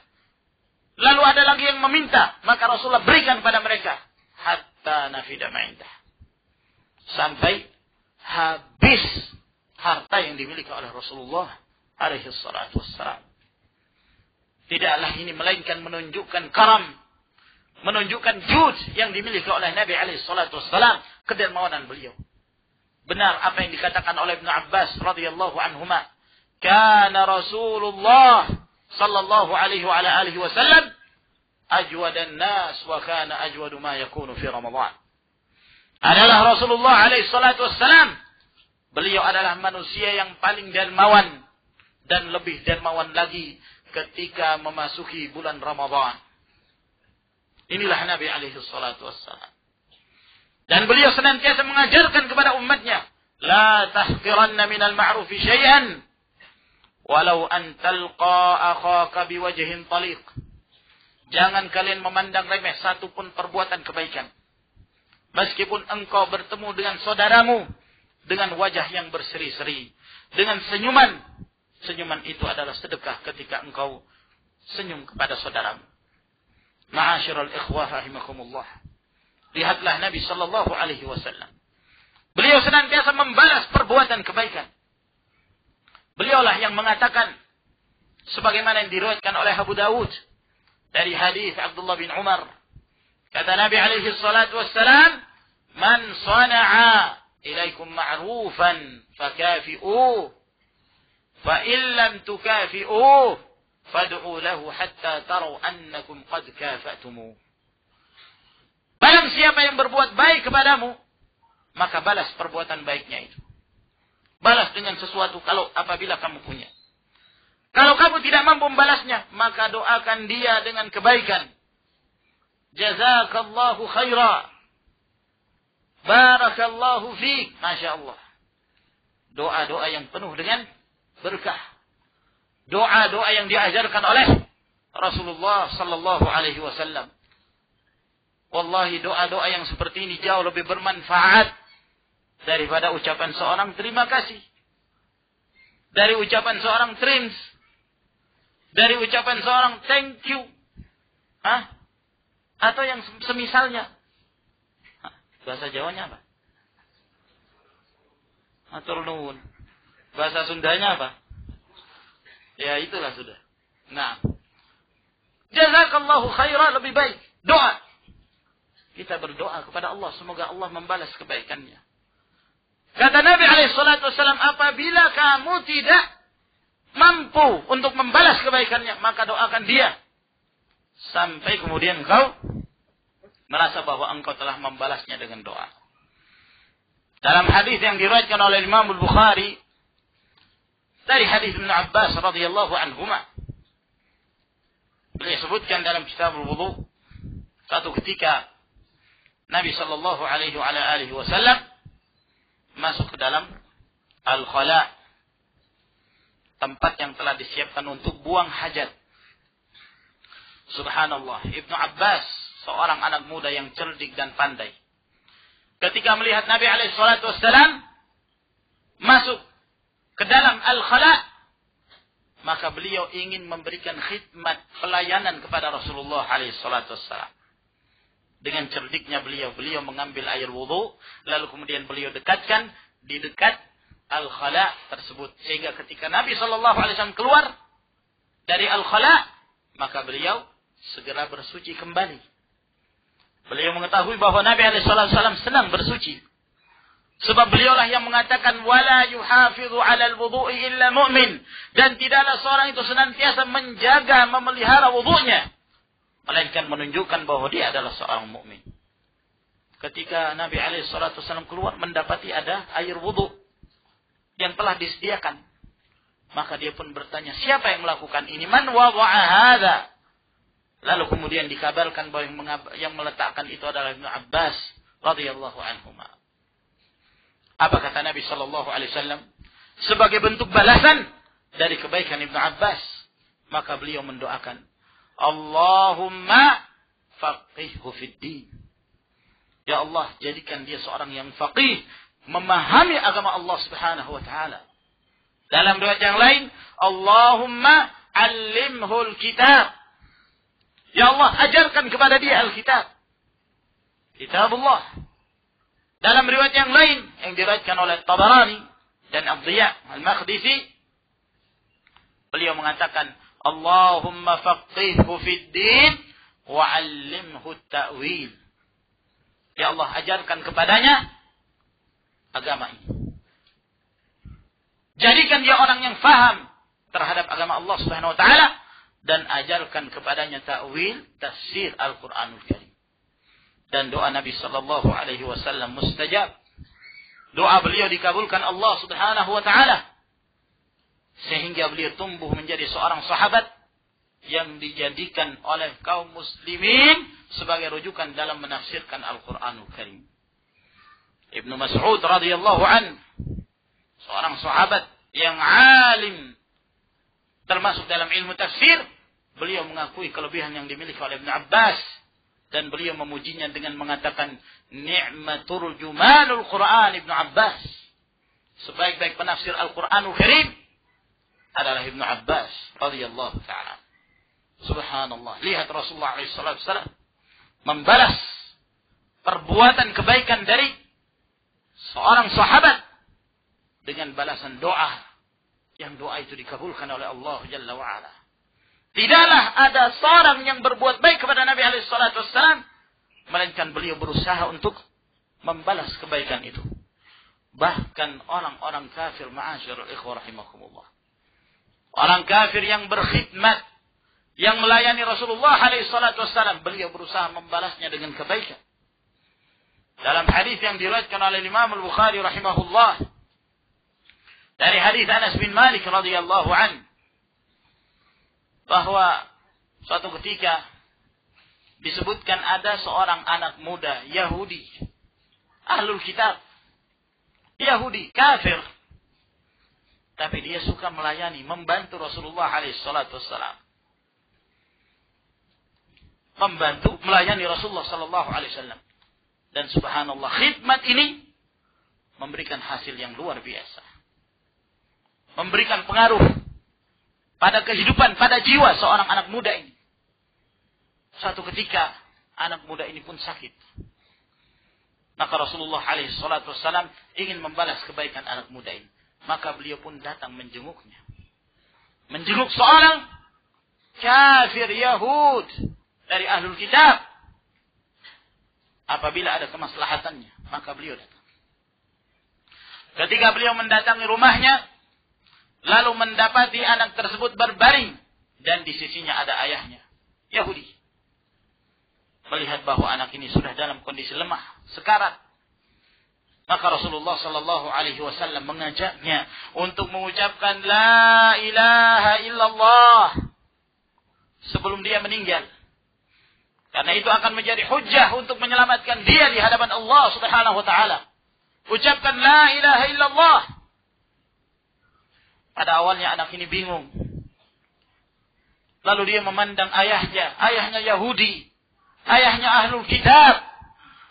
Lalu ada lagi yang meminta, maka Rasulullah berikan kepada mereka. Hatta nafida ma 'indah. Sampai habis harta yang dimiliki oleh Rasulullah alaihi salatu wassalam. Tidaklah ini melainkan menunjukkan karam, menunjukkan jud yang dimiliki oleh Nabi alaihi salatu wassalam, kedermawanan beliau. Benar apa yang dikatakan oleh Ibnu Abbas radhiyallahu anhuma, kana Rasulullah sallallahu alaihi wa ala alihi wasallam ajwadan nas wa kana ajwadu ma yakunu fi Ramadan. Adalah Rasulullah alaihi salatu wassalam, beliau adalah manusia yang paling dermawan dan lebih dermawan lagi ketika memasuki bulan Ramadan. Inilah Nabi alaihi salatu wassalam. Dan beliau senantiasa mengajarkan kepada umatnya, la tahqiranna minal ma'rufi syai'an walau an talqa akhaka biwajhin taliq. Jangan kalian memandang remeh satu pun perbuatan kebaikan, meskipun engkau bertemu dengan saudaramu dengan wajah yang berseri-seri, dengan senyuman. Senyuman itu adalah sedekah ketika engkau senyum kepada saudaramu. Ma'asyiral ikhwah rahimakumullah. Lihatlah Nabi sallallahu alaihi wasallam. Beliau senantiasa membalas perbuatan kebaikan. Beliaulah yang mengatakan sebagaimana yang diriwayatkan oleh Abu Dawud dari hadis Abdullah bin Umar. Kata Nabi alaihi salatu wassalam, "Man sana'a ilaikum ma'rufan fakafi'uh, fa in lam tukafi'uh, fad'u lahu hatta taraw annakum qad kafa'tumuh." Barang siapa yang berbuat baik kepadamu, maka balas perbuatan baiknya itu. Balas dengan sesuatu apabila kamu punya. Kalau kamu tidak mampu membalasnya, maka doakan dia dengan kebaikan. Jazakallahu khaira. Barakallahu fiik. Masya Allah. Doa-doa yang penuh dengan berkah. Doa-doa yang diajarkan oleh Rasulullah sallallahu alaihi wasallam. Wallahi doa-doa yang seperti ini jauh lebih bermanfaat daripada ucapan seorang terima kasih. Dari ucapan seorang thanks. Dari ucapan seorang thank you. Atau yang semisalnya. Bahasa Jawanya apa? Matur nuwun. Bahasa Sundanya apa? Ya itulah sudah. Nah. Jazakallahu khairan, lebih baik. Doa. Kita berdoa kepada Allah. Semoga Allah membalas kebaikannya. Kata Nabi SAW, apabila kamu tidak mampu untuk membalas kebaikannya, maka doakan dia. Sampai kemudian engkau merasa bahwa engkau telah membalasnya dengan doa. Dalam hadis yang diriwayatkan oleh Imam Al-Bukhari, dari hadis Ibnu Abbas radhiyallahu anhuma, beliau sebutkan dalam kitab al-wudu, satu ketika Nabi sallallahu alaihi wasallam masuk ke dalam al-khala, tempat yang telah disiapkan untuk buang hajat. Subhanallah, Ibnu Abbas, seorang anak muda yang cerdik dan pandai, ketika melihat Nabi alaihi salatu wassalam masuk ke dalam al-khala, maka beliau ingin memberikan khidmat pelayanan kepada Rasulullah alaihi salatu wassalam. Dengan cerdiknya beliau mengambil air wudu, lalu kemudian beliau dekatkan di dekat al-khala tersebut, sehingga ketika Nabi SAW keluar dari al-khala, maka beliau segera bersuci kembali. Beliau mengetahui bahwa Nabi SAW senang bersuci, sebab beliaulah yang mengatakan wala yuhafidhu 'ala al-wudu'i illa mu'min, dan tidaklah seorang itu senantiasa menjaga memelihara wudunya melainkan menunjukkan bahwa dia adalah seorang mukmin. Ketika Nabi SAW keluar mendapati ada air wudu yang telah disediakan, maka dia pun bertanya, siapa yang melakukan ini? Man wada'a hadza? Lalu kemudian dikabarkan bahwa yang meletakkan itu adalah Ibnu Abbas radhiyallahu anhuma. Apa kata Nabi SAW? Sebagai bentuk balasan dari kebaikan Ibnu Abbas, maka beliau mendoakan, Allahumma faqihhu fid din. Ya Allah, jadikan dia seorang yang faqih, memahami agama Allah Subhanahu wa taala. Dalam riwayat yang lain, Allahumma 'allimhu al-kitab. Ya Allah, ajarkan kepada dia al-kitab. Kitabullah. Dalam riwayat yang lain yang diriwayatkan oleh Tabarani dan Abdiya al-Maqdisi, beliau mengatakan, Allahumma faqihhu fid din wa 'allimhu at-ta'wil. Ya Allah, ajarkan kepadanya agama ini. Jadikan dia orang yang faham terhadap agama Allah Subhanahu wa taala, dan ajarkan kepadanya ta'wil, tafsir Al-Qur'anul Karim. Dan doa Nabi sallallahu alaihi wasallam mustajab. Doa beliau dikabulkan Allah Subhanahu wa taala, sehingga beliau tumbuh menjadi seorang sahabat yang dijadikan oleh kaum muslimin sebagai rujukan dalam menafsirkan Al-Quranul Karim. Ibnu Mas'ud radhiyallahu an, seorang sahabat yang alim termasuk dalam ilmu tafsir, beliau mengakui kelebihan yang dimiliki oleh Ibnu Abbas, dan beliau memujinya dengan mengatakan, ni'matul jumanul Quran Ibnu Abbas. Sebaik-baik penafsir Al-Quranul Karim adalah Ibnu Abbas radhiyallahu ta'ala. Subhanallah. Lihat Rasulullah SAW membalas perbuatan kebaikan dari seorang sahabat dengan balasan doa, yang doa itu dikabulkan oleh Allah Jalla wa'ala. Tidaklah ada seorang yang berbuat baik kepada Nabi SAW, melainkan beliau berusaha untuk membalas kebaikan itu. Bahkan orang-orang kafir, ma'asyarul ikhwah rahimakumullah, orang kafir yang berkhidmat, yang melayani Rasulullah SAW, beliau berusaha membalasnya dengan kebaikan. Dalam hadis yang diriwayatkan oleh Imam Al-Bukhari rahimahullah, dari hadis Anas bin Malik radhiyallahu an, bahwa suatu ketika disebutkan ada seorang anak muda Yahudi, ahlul kitab, Yahudi kafir, tapi dia suka melayani, membantu Rasulullah SAW, membantu melayani Rasulullah SAW. Dan subhanallah, khidmat ini memberikan hasil yang luar biasa, memberikan pengaruh pada kehidupan, pada jiwa seorang anak muda ini. Suatu ketika anak muda ini pun sakit. Maka Rasulullah SAW ingin membalas kebaikan anak muda ini. Maka beliau pun datang menjenguknya. Menjenguk seorang kafir Yahud dari ahlul kitab. Apabila ada kemaslahatannya, maka beliau datang. Ketika beliau mendatangi rumahnya, lalu mendapati anak tersebut berbaring, dan di sisinya ada ayahnya, Yahudi. Melihat bahwa anak ini sudah dalam kondisi lemah, sekarat, maka Rasulullah SAW mengajaknya untuk mengucapkan La ilaha illallah sebelum dia meninggal. Karena itu akan menjadi hujjah untuk menyelamatkan dia di hadapan Allah Subhanahu wa taala. Ucapkan La ilaha illallah. Pada awalnya anak ini bingung. Lalu dia memandang ayahnya Yahudi, ayahnya ahlul kitab.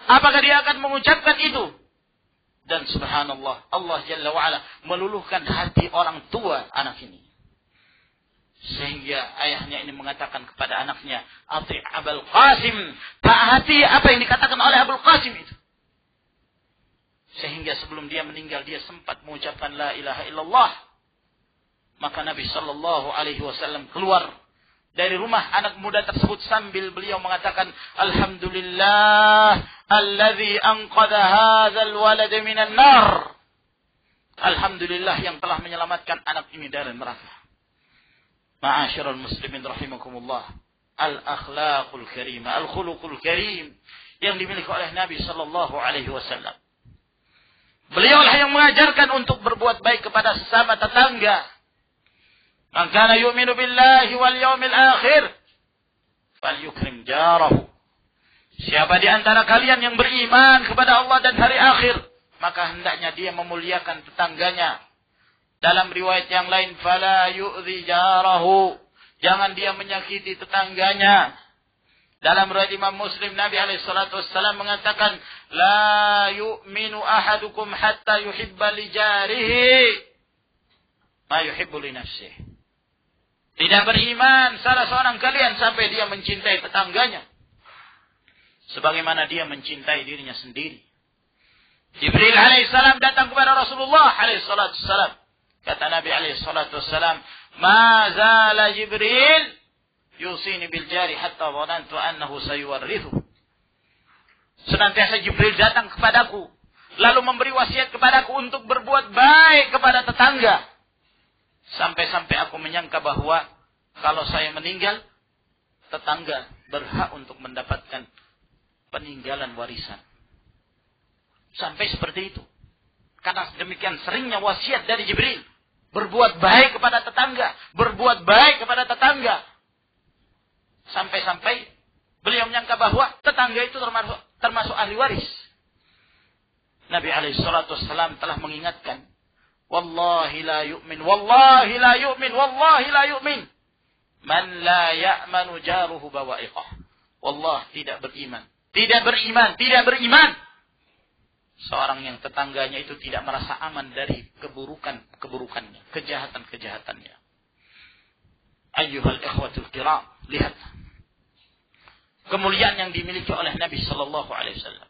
Apakah dia akan mengucapkan itu? Dan subhanallah, Allah Jalla wa'ala meluluhkan hati orang tua anak ini. Sehingga ayahnya ini mengatakan kepada anaknya, Ati' Abul Qasim, taati apa yang dikatakan oleh Abul Qasim itu. Sehingga sebelum dia meninggal, dia sempat mengucapkan La ilaha illallah. Maka Nabi SAW keluar dari rumah anak muda tersebut sambil beliau mengatakan, Alhamdulillah, alladhi anqadha hadzal walad minan nar. Alhamdulillah yang telah menyelamatkan anak ini dari neraka. Ma'asyiral muslimin rahimakumullah. Al-akhlaqul karimah, al-khuluqul karim yang dimiliki oleh Nabi SAW. Beliaulah yang mengajarkan untuk berbuat baik kepada sesama tetangga. Man kana yu'minu billahi wal yawmil akhir falyukrim jarahu. Siapa di antara kalian yang beriman kepada Allah dan hari akhir, maka hendaknya dia memuliakan tetangganya. Dalam riwayat yang lain, fala yu'dhi jarahu, jangan dia menyakiti tetangganya. Dalam riwayat Imam Muslim, Nabi SAW mengatakan, la yu'minu ahadukum hatta yuhibba li jarihi ma yuhibbu li nafsihi. Tidak beriman salah seorang kalian sampai dia mencintai tetangganya sebagaimana dia mencintai dirinya sendiri. Jibril alaihissalam datang kepada Rasulullah alaihissalam. Kata Nabi alaihissalam, ma zala Jibril yusini bil jari hatta dhanantu annahu sayuwarrithu. Senantiasa Jibril datang kepadaku, lalu memberi wasiat kepadaku untuk berbuat baik kepada tetangga. Sampai-sampai aku menyangka bahwa kalau saya meninggal, tetangga berhak untuk mendapatkan peninggalan warisan. Sampai seperti itu. Karena demikian seringnya wasiat dari Jibril. Berbuat baik kepada tetangga. Berbuat baik kepada tetangga. Sampai-sampai beliau menyangka bahwa tetangga itu termasuk ahli waris. Nabi SAW telah mengingatkan. Wallahi la yu'min. Wallahi la yu'min. Wallahi la yu'min. Man la ya'manu jaruhu bawa'iqah. Wallah tidak beriman. Tidak beriman. Tidak beriman. Seorang yang tetangganya itu tidak merasa aman dari keburukannya, kejahatan-kejahatannya. Ayyuhal ikhwatul kiram, lihat kemuliaan yang dimiliki oleh Nabi sallallahu alaihi wasallam.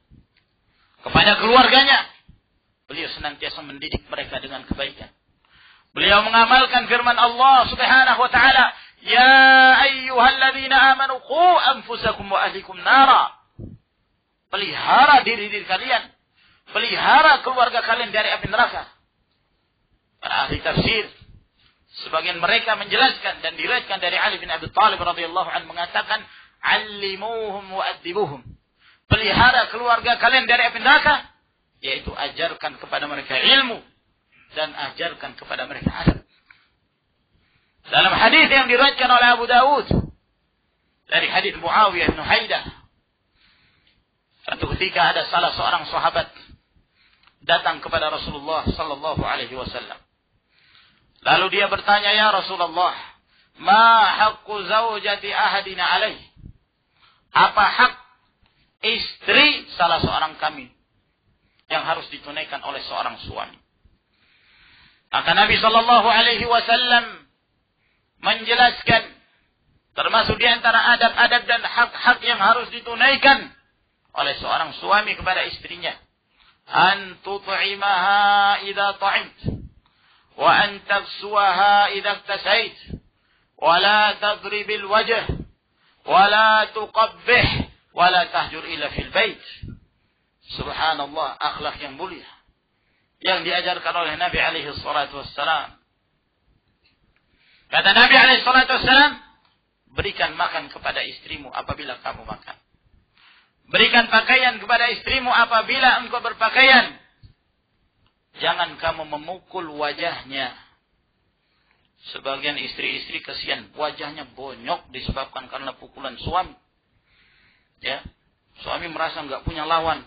kepada keluarganya. Beliau senantiasa mendidik mereka dengan kebaikan. Beliau mengamalkan firman Allah Subhanahu wa taala, "Ya ayyuhalladzina amanu qu anfusakum wa ahlikum nara." Pelihara diri kalian, pelihara keluarga kalian dari api neraka. Para ahli tafsir, sebagian mereka menjelaskan dan diriwayatkan dari Ali bin Abi Thalib radhiyallahu anhu mengatakan, "Allimuhum wa addibuhum." Pelihara keluarga kalian dari api neraka, yaitu ajarkan kepada mereka ilmu dan ajarkan kepada mereka adab. Dalam hadis yang diriwayatkan oleh Abu Dawud dari hadis Muawiyah bin Haidah, suatu ketika ada salah seorang sahabat datang kepada Rasulullah sallallahu alaihi wasallam. Lalu dia bertanya, "Ya Rasulullah, ma haqqu zaujati ahadina alaih?" Apa hak istri salah seorang kami yang harus ditunaikan oleh seorang suami? Maka Nabi sallallahu alaihi wasallam menjelaskan termasuk di antara adab-adab dan hak-hak yang harus ditunaikan oleh seorang suami kepada istrinya, an tut'imaha idza ta'imt wa an tafsuha idza iktasait wa la tadribil wajh wa la tuqabbih wa la tahjur illa fil bait. Subhanallah, akhlak yang mulia yang diajarkan oleh Nabi alaihi salatu wassalam. Kata Nabi alaihi salatu wassalam, berikan makan kepada istrimu apabila kamu makan. Berikan pakaian kepada istrimu apabila engkau berpakaian. Jangan kamu memukul wajahnya. Sebagian istri-istri kesian, wajahnya bonyok disebabkan karena pukulan suami. Ya, suami merasa enggak punya lawan,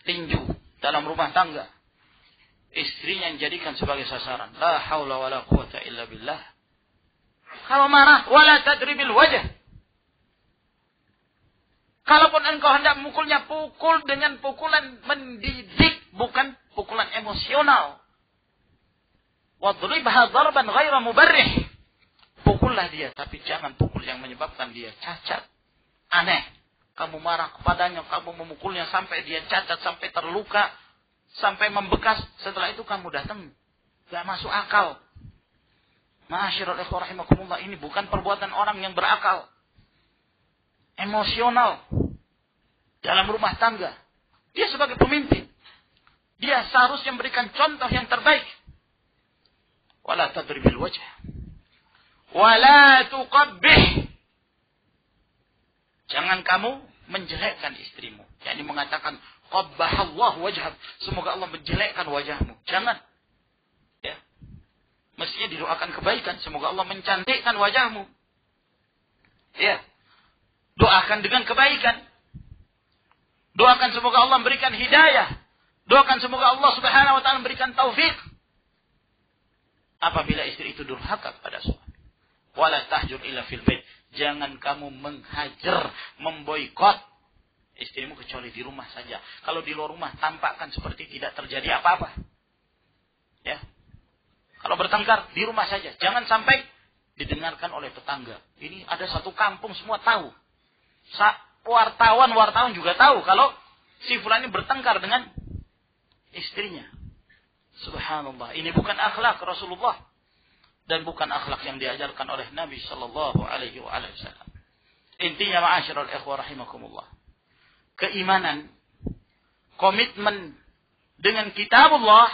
tinju dalam rumah tangga. Istrinya yang jadikan sebagai sasaran. La haula wala quwata illa billah. Kalau marah, wala tadribil wajah. Kalaupun engkau hendak memukulnya, pukul dengan pukulan mendidik, bukan pukulan emosional. Wadribha darban ghaira mubarrih. Pukullah dia, tapi jangan pukul yang menyebabkan dia cacat. Aneh. Kamu marah kepadanya, kamu memukulnya sampai dia cacat, sampai terluka, sampai membekas. Setelah itu kamu datang. Gak masuk akal. Ma'asyiral ikhwah rahimakumullah, ini bukan perbuatan orang yang berakal. Emosional dalam rumah tangga. Dia sebagai pemimpin, dia seharusnya memberikan contoh yang terbaik. Wala tadribil wajh wala tuqabbih. Jangan kamu menjelekkan istrimu, yakni mengatakan qabbahallahu wajhak, semoga Allah menjelekkan wajahmu. Jangan. Ya. Mestinya didoakan kebaikan, semoga Allah mencantikkan wajahmu. Ya. Doakan dengan kebaikan. Doakan semoga Allah memberikan hidayah. Doakan semoga Allah Subhanahu wa taala memberikan taufik. Apabila istri itu durhaka kepada suami, wala tahjur illa fil bait. Jangan kamu menghajar, memboikot istrimu kecuali di rumah saja. Kalau di luar rumah tampakkan seperti tidak terjadi apa-apa. Ya. Kalau bertengkar di rumah saja, jangan sampai didengarkan oleh tetangga. Ini ada satu kampung semua tahu. Wartawan juga tahu kalau si fulan ini bertengkar dengan istrinya. Subhanallah, ini bukan akhlak Rasulullah dan bukan akhlak yang diajarkan oleh Nabi sallallahu alaihi wasallam. Intinya ma'asyiral ikhwah rahimakumullah, keimanan, komitmen dengan kitabullah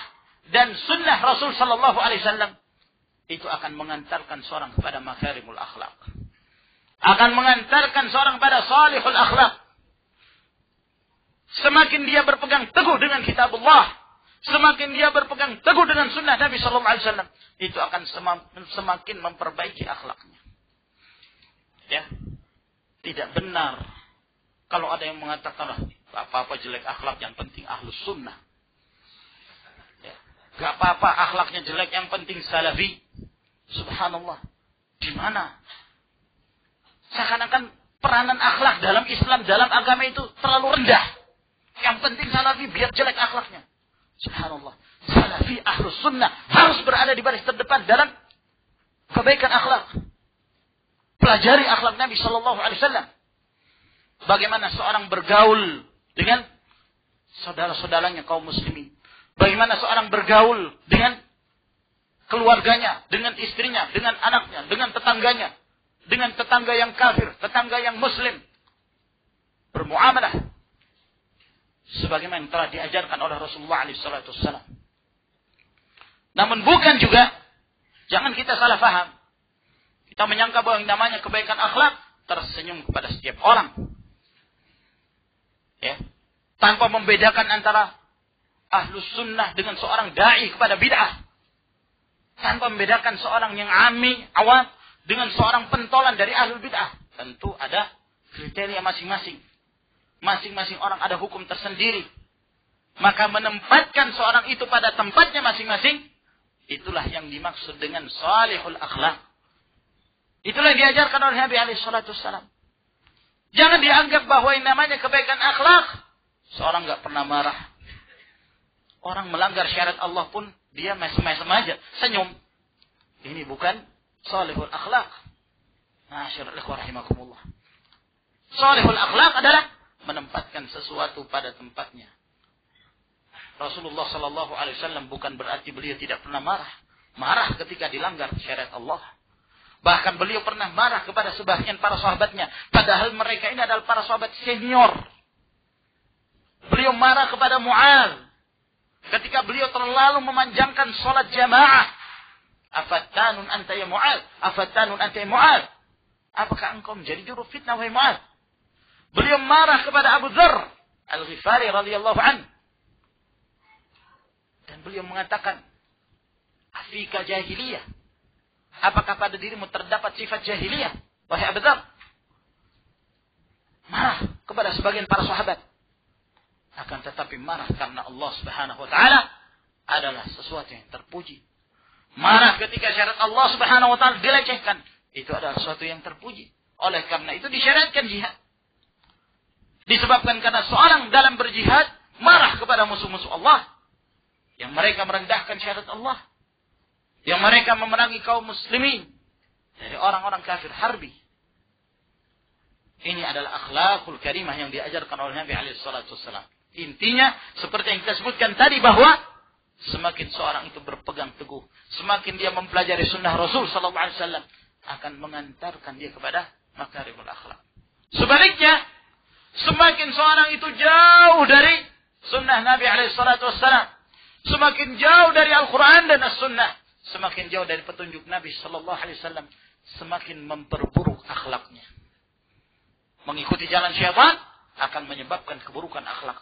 dan sunnah Rasul sallallahu alaihi wasallam itu akan mengantarkan seorang kepada makarimul akhlak. Akan mengantarkan seorang pada salihul akhlak. Semakin dia berpegang teguh dengan kitabullah, semakin dia berpegang teguh dengan sunnah Nabi sallallahu alaihi wasallam, itu akan semakin memperbaiki akhlaknya. Ya. Tidak benar kalau ada yang mengatakan, apa-apa jelek akhlak, yang penting ahlus sunnah. Ya. Gak apa-apa akhlaknya jelek, yang penting salafi. Subhanallah. Di mana? Seakan-akan peranan akhlak dalam Islam, dalam agama itu terlalu rendah. Yang penting salafi biar jelek akhlaknya. Subhanallah. Salafi ahlus sunnah harus berada di baris terdepan dalam kebaikan akhlak. Pelajari akhlak Nabi sallallahu alaihi wasallam. Bagaimana seorang bergaul dengan saudara-saudaranya kaum muslimin. Bagaimana seorang bergaul dengan keluarganya, dengan istrinya, dengan anaknya, dengan tetangganya, dengan tetangga yang kafir, tetangga yang muslim. Bermuamalah sebagaimana yang telah diajarkan oleh Rasulullah SAW. Namun bukan juga, jangan kita salah faham. Kita menyangka bahwa yang namanya kebaikan akhlak tersenyum kepada setiap orang. Ya. Tanpa membedakan antara ahlus sunnah dengan seorang da'i kepada bid'ah. Tanpa membedakan seorang yang awam dengan seorang pentolan dari ahlul bid'ah. Tentu ada kriteria masing-masing. Masing-masing orang ada hukum tersendiri. Maka menempatkan seorang itu pada tempatnya masing-masing, itulah yang dimaksud dengan salihul akhlak. Itulah yang diajarkan oleh Nabi SAW. Jangan dianggap bahwa yang namanya kebaikan akhlak, seorang nggak pernah marah. Orang melanggar syariat Allah pun dia mesem-mesem aja, senyum. Ini bukan salihul akhlak. Ma'asyiral ikhwah rahimakumullah. Salihul akhlak adalah menempatkan sesuatu pada tempatnya. Rasulullah SAW bukan berarti beliau tidak pernah marah. Marah ketika dilanggar syariat Allah. Bahkan beliau pernah marah kepada sebagian para sahabatnya. Padahal mereka ini adalah para sahabat senior. Beliau marah kepada Mu'adz ketika beliau terlalu memanjangkan sholat jamaah. Afattanun anta ya Mu'adz? Afattanun anta ya Mu'adz? Apakah engkau menjadi juru fitnah wahai Mu'adz? Beliau marah kepada Abu Dzar Al-Ghifari radhiyallahu anhu. Dan beliau mengatakan, afika jahiliyah. Apakah pada dirimu terdapat sifat jahiliyah, wahai Abu Dzar? Marah kepada sebagian para sahabat. Akan tetapi marah karena Allah Subhanahu wa taala adalah sesuatu yang terpuji. Marah ketika syariat Allah Subhanahu wa taala dilecehkan, itu adalah sesuatu yang terpuji. Oleh karena itu disyariatkan jihad. Disebabkan karena seorang dalam berjihad marah kepada musuh-musuh Allah yang mereka merendahkan syariat Allah, yang mereka memerangi kaum muslimin dari orang-orang kafir harbi. Ini adalah akhlakul karimah yang diajarkan oleh Nabi SAW. Intinya seperti yang kita sebutkan tadi, bahwa semakin seorang itu berpegang teguh, semakin dia mempelajari sunnah Rasul SAW, akan mengantarkan dia kepada makarimul akhlak. Sebaliknya, semakin seorang itu jauh dari sunnah Nabi SAW, semakin jauh dari Al-Quran dan As-Sunnah, semakin jauh dari petunjuk Nabi SAW, semakin memperburuk akhlaknya. Mengikuti jalan syaitan akan menyebabkan keburukan akhlak.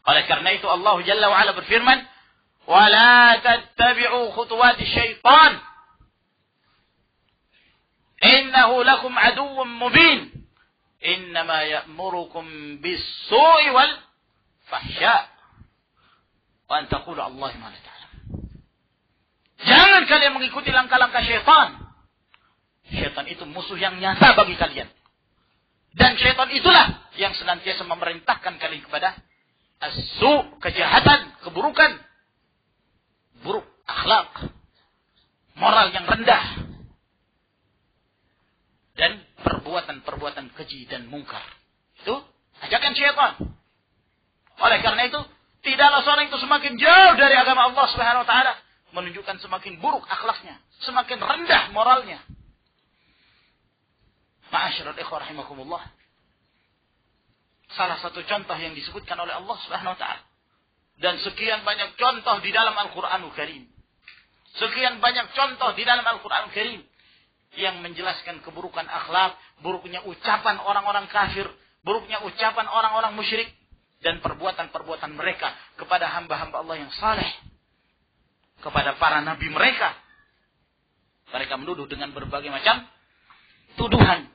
Oleh karena itu Allah Jalla wa Ala berfirman, وَلَا تَتَّبِعُوا خُطُوَاتِ الشَّيْطَانِ إِنَّهُ لَكُمْ عَدُوٌّ مُبِينٌ إِنَّمَا يَأْمُرُكُمْ بِالسُّوءِ وَالْفَحْشَاءِ وَأَنْ تَقُولُوا عَلَى اللَّهِ مَا لَا تَعْلَمُونَ. Jangan kalian mengikuti langkah-langkah syaitan. Syaitan itu musuh yang nyata bagi kalian. Dan syaitan itulah yang senantiasa memerintahkan kalian kepada as-su', kejahatan, keburukan, buruk akhlak, moral yang rendah, dan perbuatan-perbuatan keji dan mungkar. Itu ajakan syaitan. Oleh karena itu, tidaklah seorang itu semakin jauh dari agama Allah Subhanahu wa taala, menunjukkan semakin buruk akhlaknya, semakin rendah moralnya. Ma'asyiral ikhwah rahimakumullah. Salah satu contoh yang disebutkan oleh Allah Subhanahu wa taala, dan sekian banyak contoh di dalam Al-Qur'anul Karim. Sekian banyak contoh di dalam Al-Qur'anul Karim yang menjelaskan keburukan akhlak, buruknya ucapan orang-orang kafir, buruknya ucapan orang-orang musyrik, dan perbuatan-perbuatan mereka kepada hamba-hamba Allah yang saleh, kepada para nabi mereka. Mereka menuduh dengan berbagai macam tuduhan.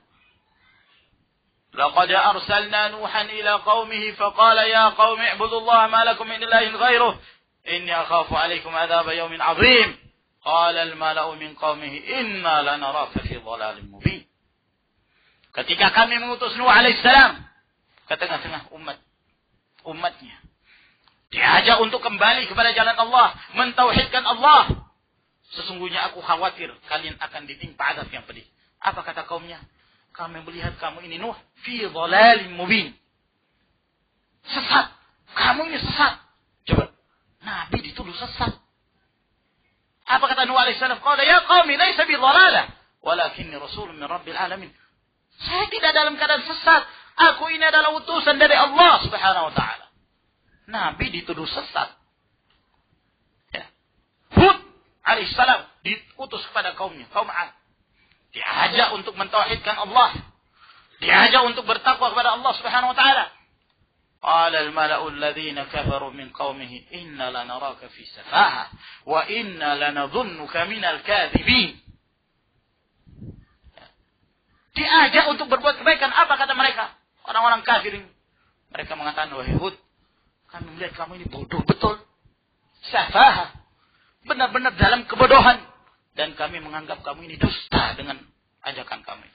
لقد أرسلنا نوحا إلى قومه فقال يا قوم اعبدوا الله ما لكم من إله غيره إني أخاف عليكم عذاب يوم عظيم قال الملأ من قومه إنا لنراك في ضلال مبين. Ketika kami mengutus Nuh alaihissalam ke tengah-tengah umatnya, diajak untuk kembali kepada jalan Allah, mentauhidkan Allah. Sesungguhnya aku khawatir kalian akan ditimpa azab yang pedih. Apa kata kaumnya? Kami melihat kamu ini Nuh fi dhalalin mubin, sesat Kamu ini sesat. Coba. Nabi dituduh sesat. Apa kata Nuh alaihissalam? Qala ya qaumi laysa bi dhalalah, walakinni rasulun min rabbil alamin. Saya tidak dalam keadaan sesat. Aku ini adalah utusan dari Allah Subhanahu wa taala. Nabi dituduh sesat. Ya. Hud alaihissalam diutus kepada kaumnya, kaum 'ad. Diajak untuk mentauhidkan Allah. Diajak untuk bertakwa kepada Allah Subhanahu wa taala. Qala al-mala'u alladhina kafaru min qaumihi inna lanaraka fi safaha wa inna lanadhunnuka minal kadhibin. Diajak untuk berbuat kebaikan. Apa kata mereka? Orang-orang kafir ini. Mereka mengatakan, wahai Hud, kami melihat kamu ini bodoh betul. Safaha. Benar-benar dalam kebodohan. Dan kami menganggap kamu ini dusta dengan ajakan kami.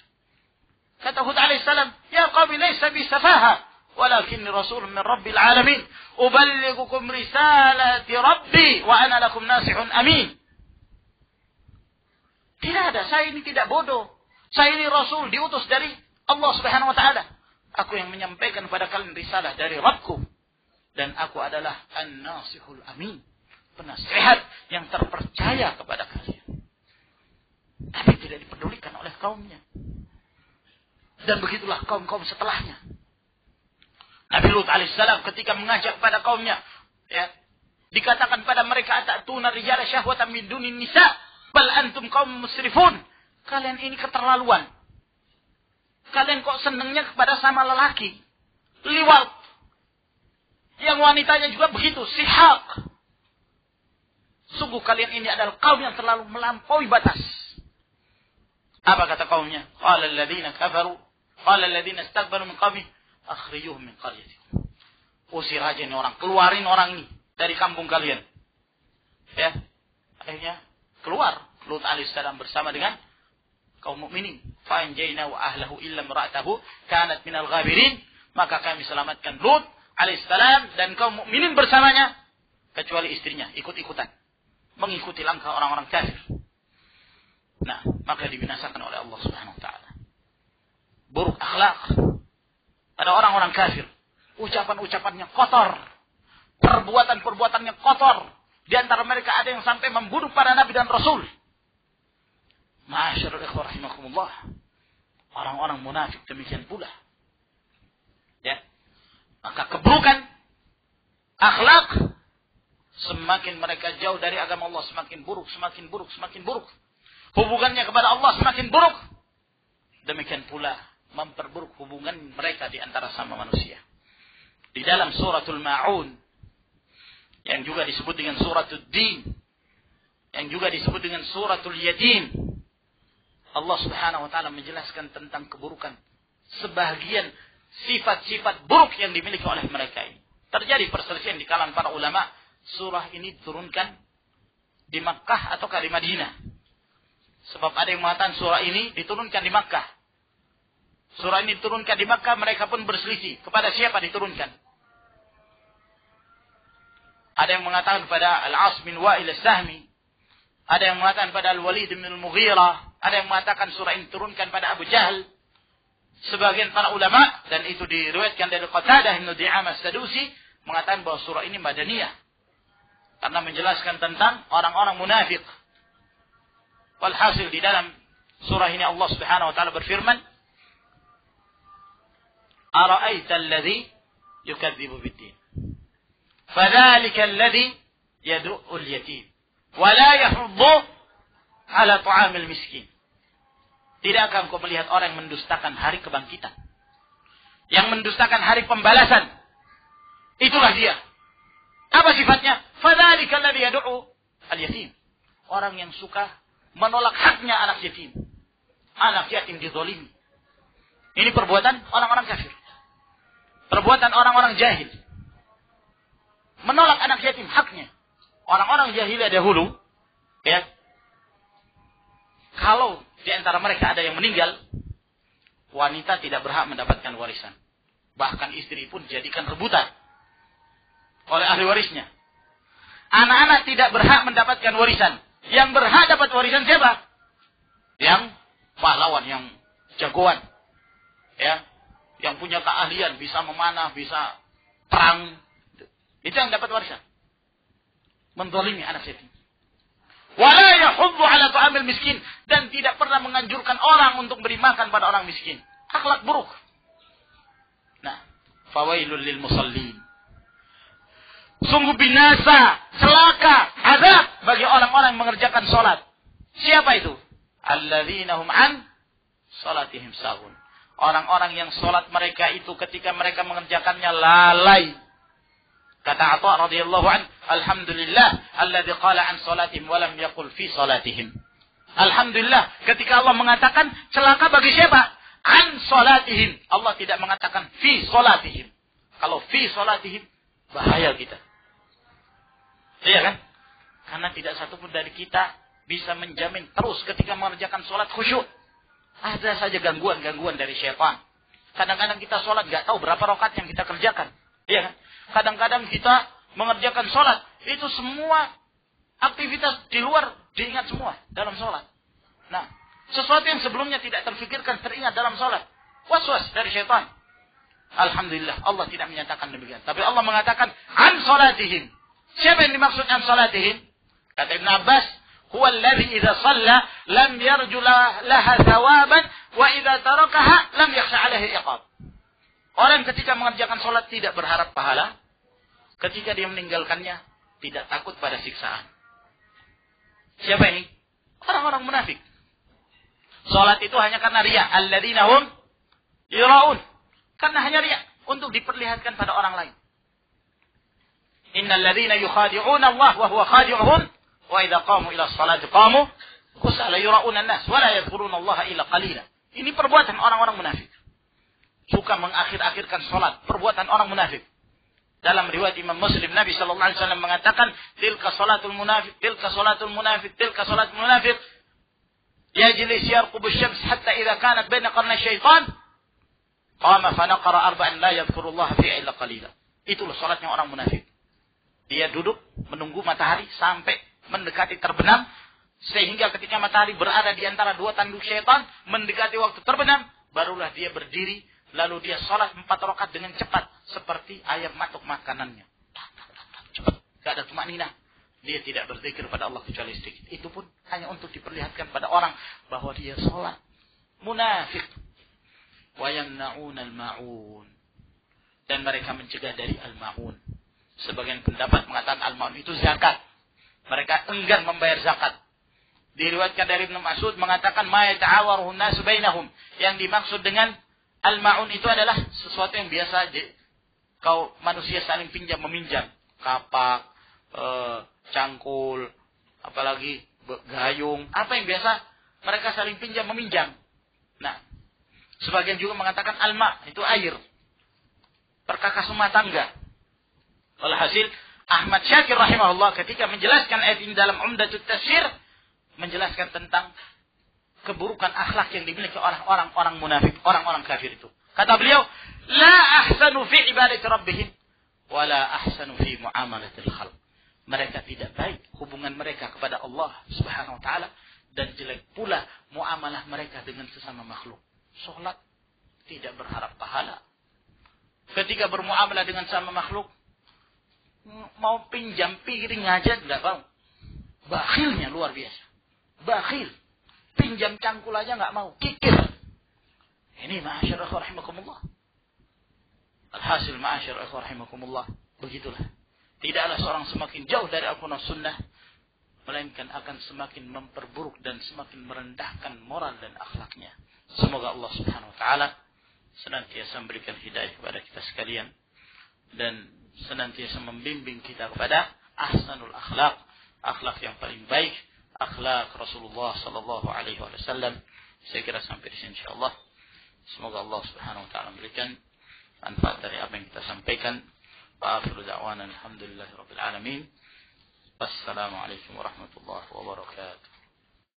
Kata Hud alaihissalam, ya qawmi laysa bi safaha, walakinni rasulun min rabbil alamin, uballighukum risalati rabbi, wa ana lakum nasihun amin. Tidak ada, saya ini tidak bodoh. Saya ini rasul diutus dari Allah Subhanahu wa taala. Aku yang menyampaikan kepada kalian risalah dari Rabbku. Dan aku adalah an-nasihul amin. Penasihat yang terpercaya kepada kalian. Tapi tidak dipedulikan oleh kaumnya. Dan begitulah kaum-kaum setelahnya. Nabi Lut alaihissalam ketika mengajak pada kaumnya, ya, dikatakan pada mereka, atatuna rijala syahwatan min dunin nisa, bal antum kaum musrifun. Kalian ini keterlaluan. Kalian kok senangnya kepada sama lelaki. Liwat. Yang wanitanya juga begitu, sihak. Sungguh kalian ini adalah kaum yang terlalu melampaui batas. Apa kata kaumnya? Qala alladhina kafaru, qala alladhina istakbaru min qaumih, akhrijuhum min qaryatikum. Usir aja ini orang, keluarin orang ini dari kampung kalian. Ya. Akhirnya keluar Lut alaihissalam bersama dengan kaum mukminin. Fa anjayna wa ahlihi illa imra'atahu kanat minal ghabirin. Maka kami selamatkan Lut alaihissalam dan kaum mukminin bersamanya kecuali istrinya ikut-ikutan mengikuti langkah orang-orang kafir. Nah, maka dibinasakan oleh Allah Subhanahu wa taala. Buruk akhlak. Ada orang-orang kafir, ucapan-ucapannya kotor, perbuatan-perbuatannya kotor. Di antara mereka ada yang sampai membunuh para nabi dan rasul. Ma'asyiral ikhwah rahimakumullah. Orang-orang munafik demikian pula. Ya. Maka keburukan akhlak, semakin mereka jauh dari agama Allah, semakin buruk, semakin buruk, semakin buruk. Hubungannya kepada Allah semakin buruk. Demikian pula memperburuk hubungan mereka di antara sama manusia. Di dalam suratul Ma'un, yang juga disebut dengan suratul Din, yang juga disebut dengan suratul Yatim, Allah Subhanahu wa taala menjelaskan tentang keburukan sebahagian sifat-sifat buruk yang dimiliki oleh mereka ini. Terjadi perselisihan di kalangan para ulama, surah ini diturunkan di Makkah ataukah di Madinah. Sebab ada yang mengatakan surah ini diturunkan di Makkah. Surah ini diturunkan di Makkah, mereka pun berselisih. Kepada siapa diturunkan? Ada yang mengatakan kepada Al-As bin Wa'il As-Sahmi. Ada yang mengatakan pada Al-Walid bin Al-Mughirah. Ada yang mengatakan surah ini diturunkan pada Abu Jahal. Sebagian para ulama, dan itu diriwayatkan dari Qatadah bin Di'amah As-Sadusi, mengatakan bahwa surah ini Madaniyah. Karena menjelaskan tentang orang-orang munafik. Walhasil di dalam surah ini Allah Subhanahu wa taala berfirman, "Ara'aita alladhi yukadzibu bid-din? Fadzalika alladhi yad'u al-yatim wa la yahuddu 'ala ta'amil miskin." Tidakkah engkau melihat orang yang mendustakan hari kebangkitan? Yang mendustakan hari pembalasan. Itulah dia. Apa sifatnya? Fadzalika alladhi yad'u al-yatim. Orang yang suka menolak haknya anak yatim. Anak yatim dizalimi. Ini perbuatan orang-orang kafir. Perbuatan orang-orang jahil. Menolak anak yatim haknya. Orang-orang jahiliyah dahulu, ya, kalau di antara mereka ada yang meninggal, wanita tidak berhak mendapatkan warisan. Bahkan istri pun dijadikan rebutan oleh ahli warisnya. Anak-anak tidak berhak mendapatkan warisan. Yang berhak dapat warisan siapa? Yang pahlawan, yang jagoan. Ya, yang punya keahlian, bisa memanah, bisa perang. Itu yang dapat warisan. Menzalimi anak yatim. Wala yahuddu ala ta'amil miskin. Dan tidak pernah menganjurkan orang untuk beri makan pada orang miskin. Akhlak buruk. Nah, fawailul lil musallin. Sungguh binasa, celaka, azab bagi orang-orang yang mengerjakan salat. Siapa itu? Alladzina hum an salatihim sahun. Orang-orang yang salat mereka itu ketika mereka mengerjakannya lalai. Kata Atha radhiyallahu an, alhamdulillah alladzi qala an salatihim wa lam yaqul fi salatihim. Alhamdulillah ketika Allah mengatakan celaka bagi siapa? An salatihim. Allah tidak mengatakan fi salatihim. Kalau fi salatihim bahaya kita. Iya kan? Karena tidak satu pun dari kita bisa menjamin terus ketika mengerjakan sholat khusyuk. Ada saja gangguan-gangguan dari syaitan. Kadang-kadang kita sholat gak tahu berapa rakaat yang kita kerjakan. Iya kan? Kadang-kadang kita mengerjakan sholat. Itu semua aktivitas di luar diingat semua dalam sholat. Nah, sesuatu yang sebelumnya tidak terfikirkan teringat dalam sholat. Was-was dari syaitan. Alhamdulillah Allah tidak menyatakan demikian. Tapi Allah mengatakan an sholatihim. Siapa yang dimaksud an sholatihim? Kata Ibn Abbas, huwa alladhi idza shalla lam yarju laha thawaban wa idza tarakaha lam yakhsha 'alaihi iqab. Orang ketika mengerjakan sholat tidak berharap pahala, ketika dia meninggalkannya tidak takut pada siksaan. Siapa ini? Orang-orang munafik. Sholat itu hanya karena riya. Alladzina hum yura'un. Karena hanya riya untuk diperlihatkan pada orang lain. Innal ladzina yukhadi'una Allah wa huwa khadi'uhum wa idza qamu ila sholati qamu kusala yura'una an-nas wa la yadhkuruna Allah illa qalila. Ini perbuatan orang-orang munafik. Suka mengakhir-akhirkan salat, perbuatan orang munafik. Dalam riwayat Imam Muslim Nabi sallallahu alaihi wasallam mengatakan, tilka salatul munafiq, tilka salatul munafiq, tilka salatul munafiq. Yajlis yarqubu asy-syams hatta idza kanat baina qarnay syaitan qama fa naqara arba'an la yadhkurullaha fiha illa qalila. Itulah salatnya orang munafik. Dia duduk menunggu matahari sampai mendekati terbenam, sehingga ketika matahari berada di antara dua tanduk syaitan, mendekati waktu terbenam, barulah dia berdiri, lalu dia sholat 4 rakaat dengan cepat, seperti ayam matuk makanannya. Cepat, gak ada tumanina. Dia tidak berzikir pada Allah kecuali sedikit. Itu pun hanya untuk diperlihatkan pada orang bahwa dia sholat. Munafik. Wa yamna'una al-ma'un. Dan mereka mencegah dari al-ma'un. Sebagian pendapat mengatakan al-ma'un itu zakat. Mereka enggan membayar zakat. Diriwayatkan dari Ibnu Mas'ud mengatakan ma yata'awaruhu an-nasu bainahum. Yang dimaksud dengan al-ma'un itu adalah sesuatu yang biasa kau manusia saling pinjam meminjam. Kapak, cangkul, apalagi gayung, apa yang biasa mereka saling pinjam meminjam. Nah, sebagian juga mengatakan al-ma' itu air. Perkakas rumah tangga. Walhasil Ahmad Syakir rahimahullah ketika menjelaskan ayat ini dalam Umdatut Tafsir menjelaskan tentang keburukan akhlak yang dimiliki oleh orang-orang munafik, orang-orang kafir itu. Kata beliau, la ahsanu fi ibadati rabbihim wa la ahsanu fi muamalatil khalq. Mereka tidak baik hubungan mereka kepada Allah Subhanahu wa taala dan jelek pula muamalah mereka dengan sesama makhluk. Salat tidak berharap pahala. Ketika bermuamalah dengan sama makhluk, mau pinjam piring aja enggak mau. Bakhilnya luar biasa. Bakhil. Pinjam cangkul aja enggak mau. Kikir. Ini ma'asyar ikhwan rahimakumullah. Alhasil ma'asyar ikhwan rahimakumullah. Begitulah. Tidaklah seorang semakin jauh dari Al-Quran Sunnah, melainkan akan semakin memperburuk dan semakin merendahkan moral dan akhlaknya. Semoga Allah Subhanahu wa taala senantiasa memberikan hidayah kepada kita sekalian dan senantiasa membimbing kita kepada ahsanul akhlak, akhlak yang paling baik, akhlak Rasulullah sallallahu alaihi wasallam. Saya kira sampai di sini insyaallah. Semoga Allah Subhanahu wa taala memberikan manfaat dari apa yang kita sampaikan. Wa akhiru da'wana alhamdulillahirabbil alamin. Wassalamu alaikum warahmatullahi wabarakatuh.